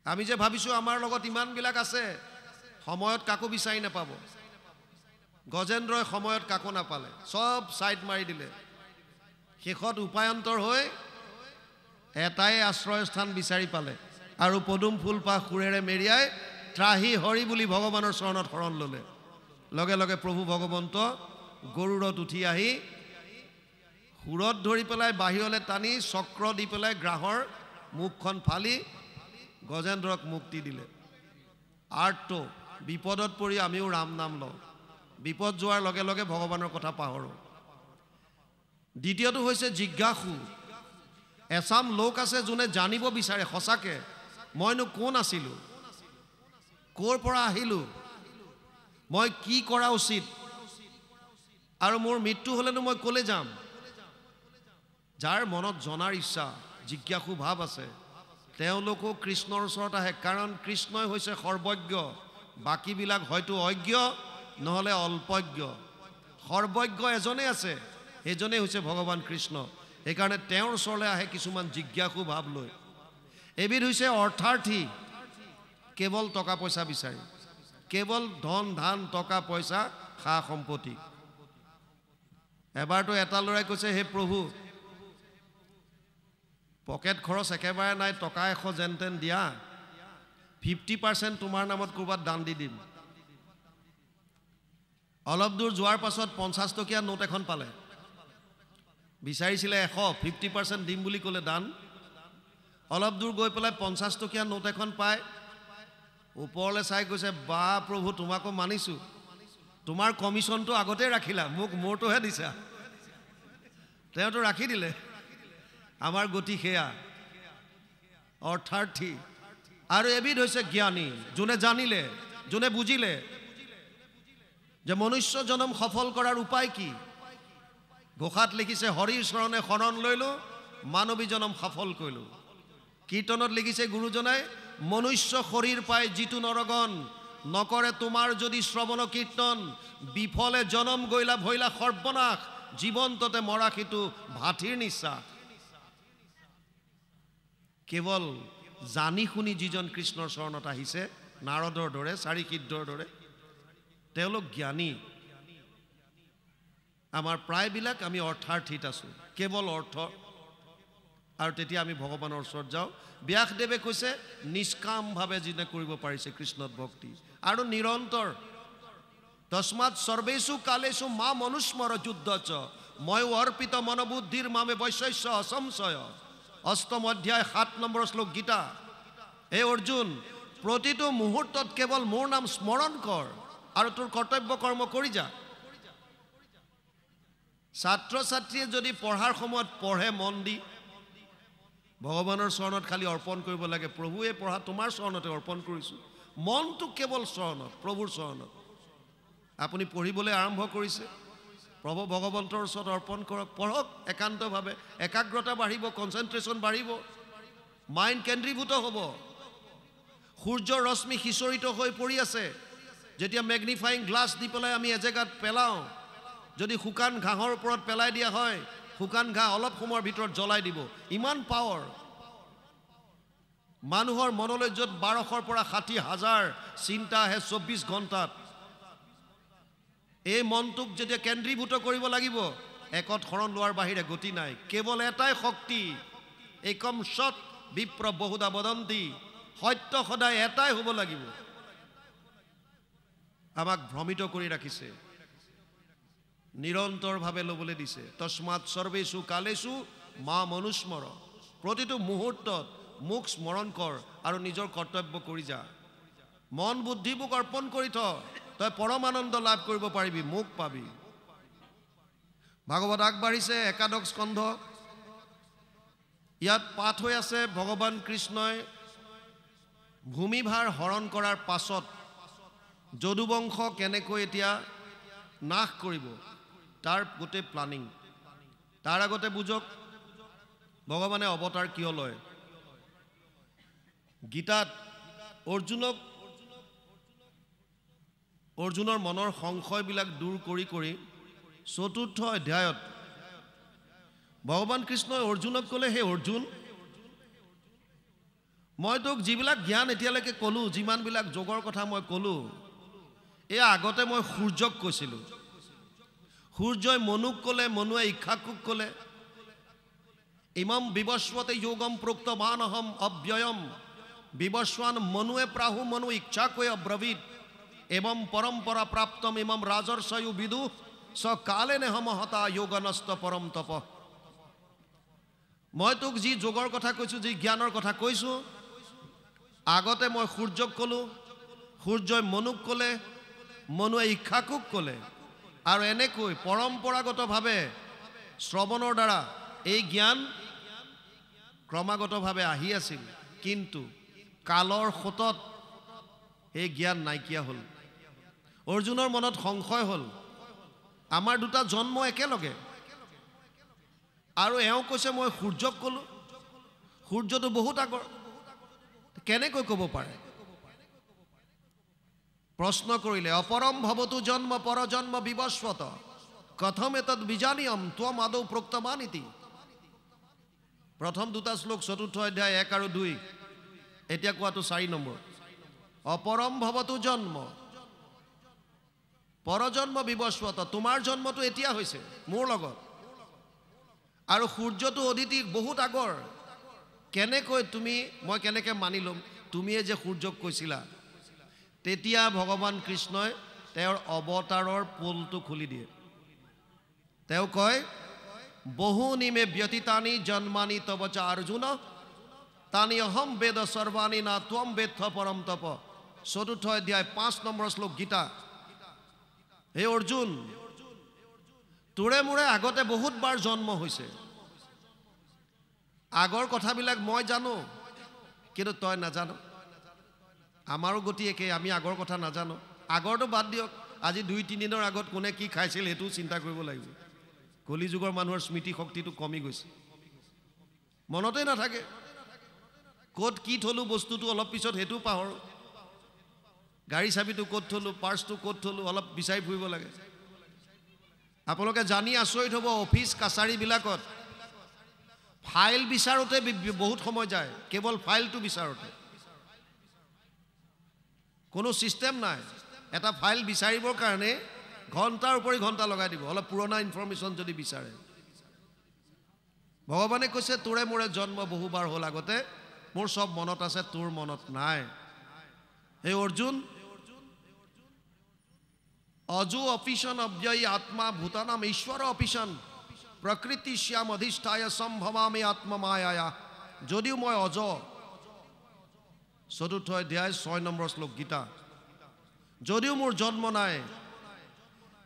আমি যে ভাবিছোঁ আমাৰ লগত ইমানবিলাক আছে, সময়ত কাকো বিচাৰি নাপাব। গজেন্দ্ৰই সময়ত কাকো নাপালে, চব ছাইড মাৰি দিলে। শেষত উপায়ন্তৰ হৈ এটাই আশ্ৰয়স্থান বিচাৰি পালে আৰু পদুম ফুল পাহ সুৰেৰে মেৰিয়াই ত্ৰাহি হৰি বুলি ভগৱানৰ চৰণত শৰণ ল'লে। লগে লগে প্ৰভু ভগৱন্ত গৰুড়ত উঠি আহি সুৰত ধৰি পেলাই বাহিৰলৈ টানি চক্ৰ দি পেলাই গ্ৰাহৰ মুখখন ফালি গজেন্দ্ৰক মুক্তি দিলে। আৰ্তটো বিপদত পৰি আমিও ৰাম নাম লওঁ, বিপদ যোৱাৰ লগে লগে ভগৱানৰ কথা পাহৰোঁ। দ্বিতীয়টো হৈছে জিজ্ঞাসু। এচাম লোক আছে যোনে জানিব বিচাৰে সঁচাকৈ মইনো কোন আছিলোঁ, ক'ৰ পৰা আহিলোঁ, মই কি কৰা উচিত, আৰু মোৰ মৃত্যু হ'লেনো মই ক'লৈ যাম। যাৰ মনত জনাৰ ইচ্ছা, জিজ্ঞাসু ভাৱ আছে, তেওঁলোকো কৃষ্ণৰ ওচৰত আহে। কাৰণ কৃষ্ণই হৈছে সৰ্বজ্ঞ, বাকীবিলাক হয়তো অজ্ঞ নহ'লে অল্পজ্ঞ। সৰ্বজ্ঞ এজনেই আছে, সেইজনেই হৈছে ভগৱান কৃষ্ণ। সেইকাৰণে তেওঁৰ ওচৰলৈ আহে কিছুমান জিজ্ঞাসু ভাৱ লৈ। এবিধ হৈছে অৰ্থাৰ্থী, কেৱল টকা পইচা বিচাৰি, কেৱল ধন ধান টকা পইচা সা সম্পত্তি। এবাৰতো এটা ল'ৰাই কৈছে, হে প্ৰভু, পকেট খৰচ একেবাৰে নাই, টকা 100 যেন তেন দিয়া, 50% তোমাৰ নামত ক'ৰবাত দান দি দিম। অলপ দূৰ যোৱাৰ পাছত 50 টকীয়া নোট এখন পালে। বিচাৰিছিলে 100, 50% দিম বুলি ক'লে দান। অলপ দূৰ গৈ পেলাই 50 টকীয়া নোট এখন পায়, ওপৰলৈ চাই কৈছে, বা প্ৰভু তোমাকো মানিছোঁ, তোমাৰ কমিশ্যনটো আগতে ৰাখিলা, মোক মোৰটোহে দিছা। তেওঁতো ৰাখি দিলে। আমাৰ গতি সেয়া, অৰ্থাৰ্থী। আৰু এবিধ হৈছে জ্ঞানী, যোনে জানিলে, যোনে বুজিলে যে মনুষ্য জনম সফল কৰাৰ উপায় কি। ঘোষাত লিখিছে, হৰিৰ চৰণে শৰণ লৈলোঁ, মানৱী জনম সফল কৰিলোঁ। কীৰ্তনত লিখিছে গুৰুজনাই, মনুষ্য শৰীৰ পাই যিটো নৰগণ, নকৰে তোমাৰ যদি শ্ৰৱণ কীৰ্তন, বিফলে জনম গৈলা ভৈলা সৰ্বনাশ, জীৱন্ততে মৰা সিটো ভাথিৰ নিশ্বাস। কেৱল জানি শুনি যিজন কৃষ্ণৰ চৰণত আহিছে, নাৰদৰ দৰে, চাৰি সিদ্ধৰ দৰে, তেওঁলোক জ্ঞানী। আমাৰ প্ৰায়বিলাক আমি অৰ্থাৰ্থীত আছোঁ, কেৱল অৰ্থ। আৰু তেতিয়া আমি ভগৱানৰ ওচৰত যাওঁ। ব্যাসদেৱে কৈছে, নিষ্কামভাৱে যিনে কৰিব পাৰিছে কৃষ্ণত ভক্তি আৰু নিৰন্তৰ। তস্মাৎ সৰ্বেষু কালেষু মা মনুস্মৰ যুদ্ধচ, ময়ো অৰ্পিত মনোবুদ্ধিৰ মামে বৈশস্য অসংশয়। অষ্টম অধ্যায় 7 নম্বৰ শ্লোক গীতা। হে অৰ্জুন, প্ৰতিটো মুহূৰ্তত কেৱল মোৰ নাম স্মৰণ কৰ আৰু তোৰ কৰ্তব্য কৰ্ম কৰি যা। ছাত্ৰ ছাত্ৰীয়ে যদি পঢ়াৰ সময়ত পঢ়ে মন দি, ভগৱানৰ চৰণত খালি অৰ্পণ কৰিব লাগে, প্ৰভু এই পঢ়া তোমাৰ চৰণতে অৰ্পণ কৰিছোঁ, মনটো কেৱল চৰণত, প্ৰভুৰ চৰণত। আপুনি পঢ়িবলৈ আৰম্ভ কৰিছে, প্ৰভু ভগৱন্তৰ ওচৰত অৰ্পণ কৰক, পঢ়ক একান্তভাৱে, একাগ্ৰতা বাঢ়িব, কনচেনট্ৰেশ্যন বাঢ়িব, মাইণ্ড কেন্দ্ৰীভূত হ'ব। সূৰ্যৰ ৰশ্মি সিঁচৰিত হৈ পৰি আছে, যেতিয়া মেগনিফাইং গ্লাছ দি পেলাই আমি এজেগাত পেলাওঁ, যদি শুকান ঘাঁহৰ ওপৰত পেলাই দিয়া হয়, শুকান ঘাঁহ অলপ সময়ৰ ভিতৰত জ্বলাই দিব, ইমান পাৱাৰ। মানুহৰ মনলৈ য'ত 1200ৰ পৰা 60,000 চিন্তা আহে 24 ঘণ্টাত, এই মনটোক যেতিয়া কেন্দ্ৰীভূত কৰিব লাগিব, একত শৰণ লোৱাৰ বাহিৰে গতি নাই। কেৱল এটাই শক্তি, একম সৎ বিপ্ৰ বহুধা বদন্তি, সত্য সদায় এটাই হ'ব লাগিব। আমাক ভ্ৰমিত কৰি ৰাখিছে, নিৰন্তৰভাৱে ল'বলৈ দিছে। তস্মাৎ সৰ্বেষু কালেষু মা মনুস্মৰ, প্ৰতিটো মুহূৰ্তত মোক স্মৰণ কৰ আৰু নিজৰ কৰ্তব্য কৰি যা। মন বুদ্ধিবোৰ অৰ্পণ কৰি থ, তই পৰমানন্দ লাভ কৰিব পাৰিবি, মোক পাবি। ভাগৱত আগবাঢ়িছে, একাদশ স্কন্ধ। ইয়াত পাঠ হৈ আছে, ভগৱান কৃষ্ণই ভূমিভাৰ হৰণ কৰাৰ পাছত যদুবংশ কেনেকৈ এতিয়া নাশ কৰিব, তাৰ গোটেই প্লানিং। তাৰ আগতে বুজক, ভগৱানে অৱতাৰ কিয় লয়। গীতাত অৰ্জুনৰ মনৰ সংশয়বিলাক দূৰ কৰি কৰি 4ৰ্থ অধ্যায়ত ভগৱান কৃষ্ণই অৰ্জুনক ক'লে, হে অৰ্জুন, মই তোক যিবিলাক জ্ঞান এতিয়ালৈকে ক'লোঁ, যিমানবিলাক যোগৰ কথা মই ক'লোঁ, এয়া আগতে মই সূৰ্যক কৈছিলোঁ। সূৰ্যই মনুক ক'লে, মনুৱে ইক্ষাকুক ক'লে। ইমাম বিবস্বতে যোগম প্ৰোক্তমানহম অব্যয়ম, বিবস্বান মনুৱে প্ৰাহু মনু ইচ্ছাকয়ে অব্ৰবীত, এবম পৰম্পৰা প্ৰাপ্তম ইমাম ৰাজৰ্ষয়ু বিদু স কালে নেহ মহতা যোগনস্ত পৰম তপ। মই তোক যি যোগৰ কথা কৈছোঁ, যি জ্ঞানৰ কথা কৈছোঁ, আগতে মই সূৰ্যক ক'লোঁ, সূৰ্যই মনুক ক'লে, মনুৱে ইক্ষাকুক ক'লে, আৰু এনেকৈ পৰম্পৰাগতভাৱে শ্ৰৱণৰ দ্বাৰা এই জ্ঞান ক্ৰমাগতভাৱে আহি আছিল। কিন্তু কালৰ সোঁতত এই জ্ঞান নাইকিয়া হ'ল। অৰ্জুনৰ মনত সংশয় হ'ল, আমাৰ দুটা জন্ম একেলগে, আৰু এওঁ কৈছে মই সূৰ্যক ক'লোঁ, সূৰ্যটো বহুত আগৰ, কেনেকৈ ক'ব পাৰে? প্ৰশ্ন কৰিলে, অপৰম ভৱতু জন্ম পৰজন্ম বিবস্বত কথম এতদ বিজানিয়ম ত্বম আদৌ প্ৰোক্তমানিতি। প্ৰথম দুটা শ্লোক ৪ৰ্থ অধ্যায় ১ আৰু ২, এতিয়া কোৱাটো ৪ নম্বৰ। অপৰম ভৱতু জন্ম পৰজন্ম বিবস্বত, তোমাৰ জন্মটো এতিয়া হৈছে মোৰ লগত, আৰু সূৰ্যটো অদিতি বহুত আগৰ, কেনেকৈ তুমি, মই কেনেকৈ মানি ল'ম তুমিয়ে যে সূৰ্যক কৈছিলা? তেতিয়া ভগৱান কৃষ্ণই তেওঁৰ অৱতাৰৰ পোলটো খুলি দিয়ে। তেওঁ কয়, বহুনি মে ব্যতীতানি জন্মানি তব চ অৰ্জুন তানি অহম বেদ সৰ্বাণি না ত্বম বেদ পৰম তপ। ৪ৰ্থ অধ্যায় ৫ নম্বৰ শ্লোক গীতা। হে অৰ্জুন, তোৰে মোৰে আগতে বহুতবাৰ জন্ম হৈছে, আগৰ কথাবিলাক মই জানো, কিন্তু তই নাজানো। আমাৰো গতি একে, আমি আগৰ কথা নাজানো। আগৰটো বাদ দিয়ক, আজি ২-৩ দিনৰ আগত কোনে কি খাইছিল সেইটোও চিন্তা কৰিব লাগিব। কলি যুগৰ মানুহৰ স্মৃতি শক্তিটো কমি গৈছে, মনতেই নাথাকে। ক'ত কি থলোঁ বস্তুটো অলপ পিছত সেইটোও পাহৰোঁ। গাড়ী চাবিটো ক'ত থলোঁ, পাৰ্চটো ক'ত থলোঁ, অলপ বিচাৰি ফুৰিব লাগে। আপোনালোকে জানি আচৰিত হ'ব, অফিচ কাছাৰীবিলাকত ফাইল বিচাৰোঁতে বহুত সময় যায়, কেৱল ফাইলটো বিচাৰোঁতে। কোনো ছিষ্টেম নাই। এটা ফাইল বিচাৰিবৰ কাৰণে ঘণ্টাৰ উপৰি ঘণ্টা লগাই দিব, অলপ পুৰণা ইনফৰমেশ্যন যদি বিচাৰে। ভগৱানে কৈছে, তোৰে মোৰে জন্ম বহুবাৰ হ'ল আগতে, মোৰ চব মনত আছে, তোৰ মনত নাই। হে অৰ্জুন, অজু অপিশন অব্যয়ী আত্মা ভূতানাম ঈশ্বৰ অপিশন প্ৰকৃতি শ্যাম অধিষ্ঠায় সম্ভৱামি আত্মমায়া। যদিও মই অজ, ৪ৰ্থ অধ্যায় ৬ নম্বৰ শ্লোক গীতা। যদিও মোৰ জন্ম নাই,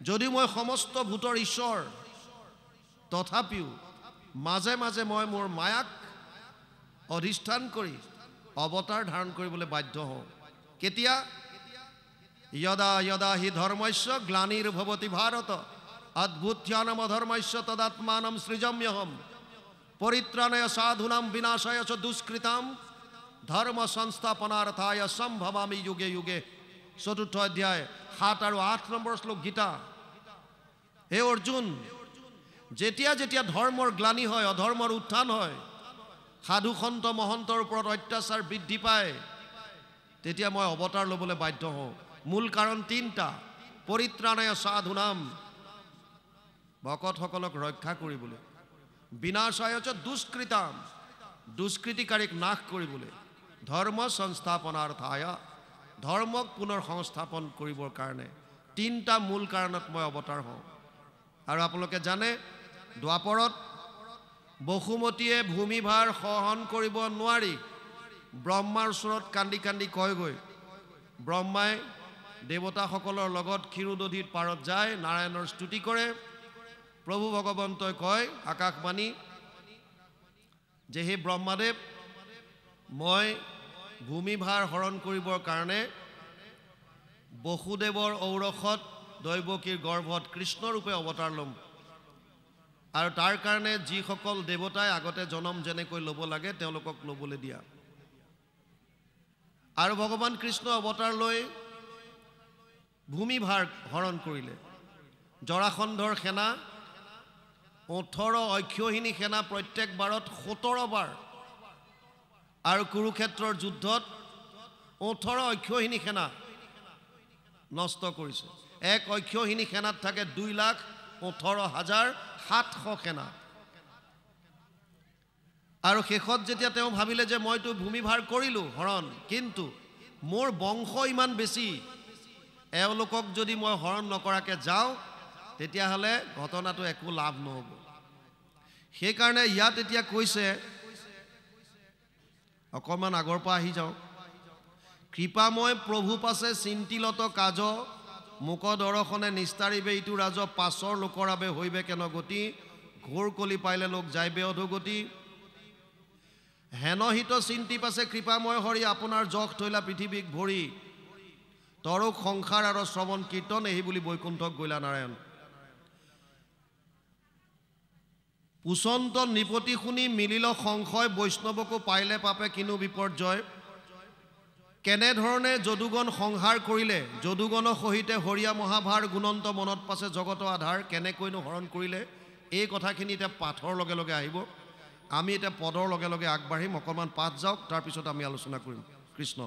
যদিও মই সমস্ত ভূতৰ ঈশ্বৰ, তথাপিও মাজে মাজে মই মোৰ মায়াক অধিষ্ঠান কৰি অৱতাৰ ধাৰণ কৰিবলৈ বাধ্য হওঁ। কেতিয়া? যদা যদা হি ধৰ্মস্য গ্লানিৰ্ভৱতি ভাৰত অদ্ভুত্যানম অধৰ্মস্য তদাত্মানম সৃজম্যহম পৰিত্ৰাণায় সাধূনাং বিনাশায় চ দুষ্কৃতাম ধৰ্ম সংস্থাপনাৰ্থায় সম্ভৱামি যুগে যুগে। ৪ৰ্থ অধ্যায় ৭ আৰু ৮ নম্বৰ শ্লোক গীতা। হে অৰ্জুন, যেতিয়া যেতিয়া ধৰ্মৰ গ্লানি হয়, অধৰ্মৰ উত্থান হয়, সাধু সন্ত মহন্তৰ ওপৰত অত্যাচাৰ বৃদ্ধি পায়, তেতিয়া মই অৱতাৰ ল'বলৈ বাধ্য হওঁ। মূল কাৰণ ৩টা। পৰিত্ৰাণায় সাধূনাম, ভকতসকলক ৰক্ষা কৰিবলৈ, বিনাশায় চ দুষ্কৃতাম, দুষ্কৃতিকাৰীক নাশ কৰিবলৈ, ধৰ্ম সংস্থাপনাৰ্থায়, ধৰ্মক পুনৰ সংস্থাপন কৰিবৰ কাৰণে। ৩টা মূল কাৰণত মই অৱতাৰ হওঁ। আৰু আপোনালোকে জানে, দ্বাপৰত বসুমতীয়ে ভূমিভাৰ সহন কৰিব নোৱাৰি ব্ৰহ্মাৰ ওচৰত কান্দি কান্দি কয়গৈ। ব্ৰহ্মাই দেৱতাসকলৰ লগত ক্ষীৰোদধিৰ পাৰত যায়, নাৰায়ণৰ স্তুতি কৰে। প্ৰভু ভগৱন্তই কয় আকাশবাণী যে, হে ব্ৰহ্মাদেৱ, মই ভূমিভাৰ হৰণ কৰিবৰ কাৰণে বসুদেৱৰ ঔৰসত দৈৱকীৰ গৰ্ভত কৃষ্ণৰূপে অৱতাৰ ল'ম, আৰু তাৰ কাৰণে যিসকল দেৱতাই আগতে জনম যেনেকৈ ল'ব লাগে তেওঁলোকক ল'বলৈ দিয়া। আৰু ভগৱান কৃষ্ণ অৱতাৰ লৈ ভূমিভাৰ হৰণ কৰিলে। জৰাসন্ধৰ সেনা 18 অক্ষৌহিণী সেনা প্ৰত্যেকবাৰত 17 বাৰ, আৰু কুৰুক্ষেত্ৰৰ যুদ্ধত 18 অক্ষৌহিণী সেনা নষ্ট কৰিছে। এক অক্ষৌহিণী সেনাত থাকে 2,18,700 সেনা। আৰু শেষত যেতিয়া তেওঁ ভাবিলে যে মইতো ভূমিভাৰ কৰিলোঁ হৰণ, কিন্তু মোৰ বংশ ইমান বেছি, এওঁলোকক যদি মই হৰণ নকৰাকৈ যাওঁ তেতিয়াহ'লে ঘটনাটো একো লাভ নহ'ব। সেইকাৰণে ইয়াত এতিয়া কৈছে অকণমান আগৰ পৰা আহি যাওঁ কৃপাময় প্ৰভু পাছে চিন্তিলত কাজ মুক দৰ্শনে নিস্তাৰিবে ইটো ৰাজ পাছৰ লোকৰ আবে হৈবে কেন গতি ঘোৰ কলি পাইলে লোক যাইবে অধোগতি হেনহিত চিন্তি পাছে কৃপাময় হৰি আপোনাৰ যশ থৈলা পৃথিৱীক ভৰি তৰুক সংসাৰ আৰু শ্ৰৱণ কীৰ্তন এই বুলি বৈকুণ্ঠক গৈলা নাৰায়ণ পুচন্ত নিপতি শুনি মিলিল সংশয় বৈষ্ণৱকো পাইলে পাপে কিনো বিপৰ্যয় কেনেধৰণে যদুগণ সংহাৰ কৰিলে যদুগণ সহিতে হৰিয়া মহাভাৰ গুণন্ত মনত পাছে জগত আধাৰ কেনেকৈনো হৰণ কৰিলে এই কথাখিনি এতিয়া পাঠৰ লগে লগে আহিব আমি এতিয়া পদৰ লগে লগে আগবাঢ়িম অকণমান পাঠ যাওক তাৰপিছত আমি আলোচনা কৰিম কৃষ্ণ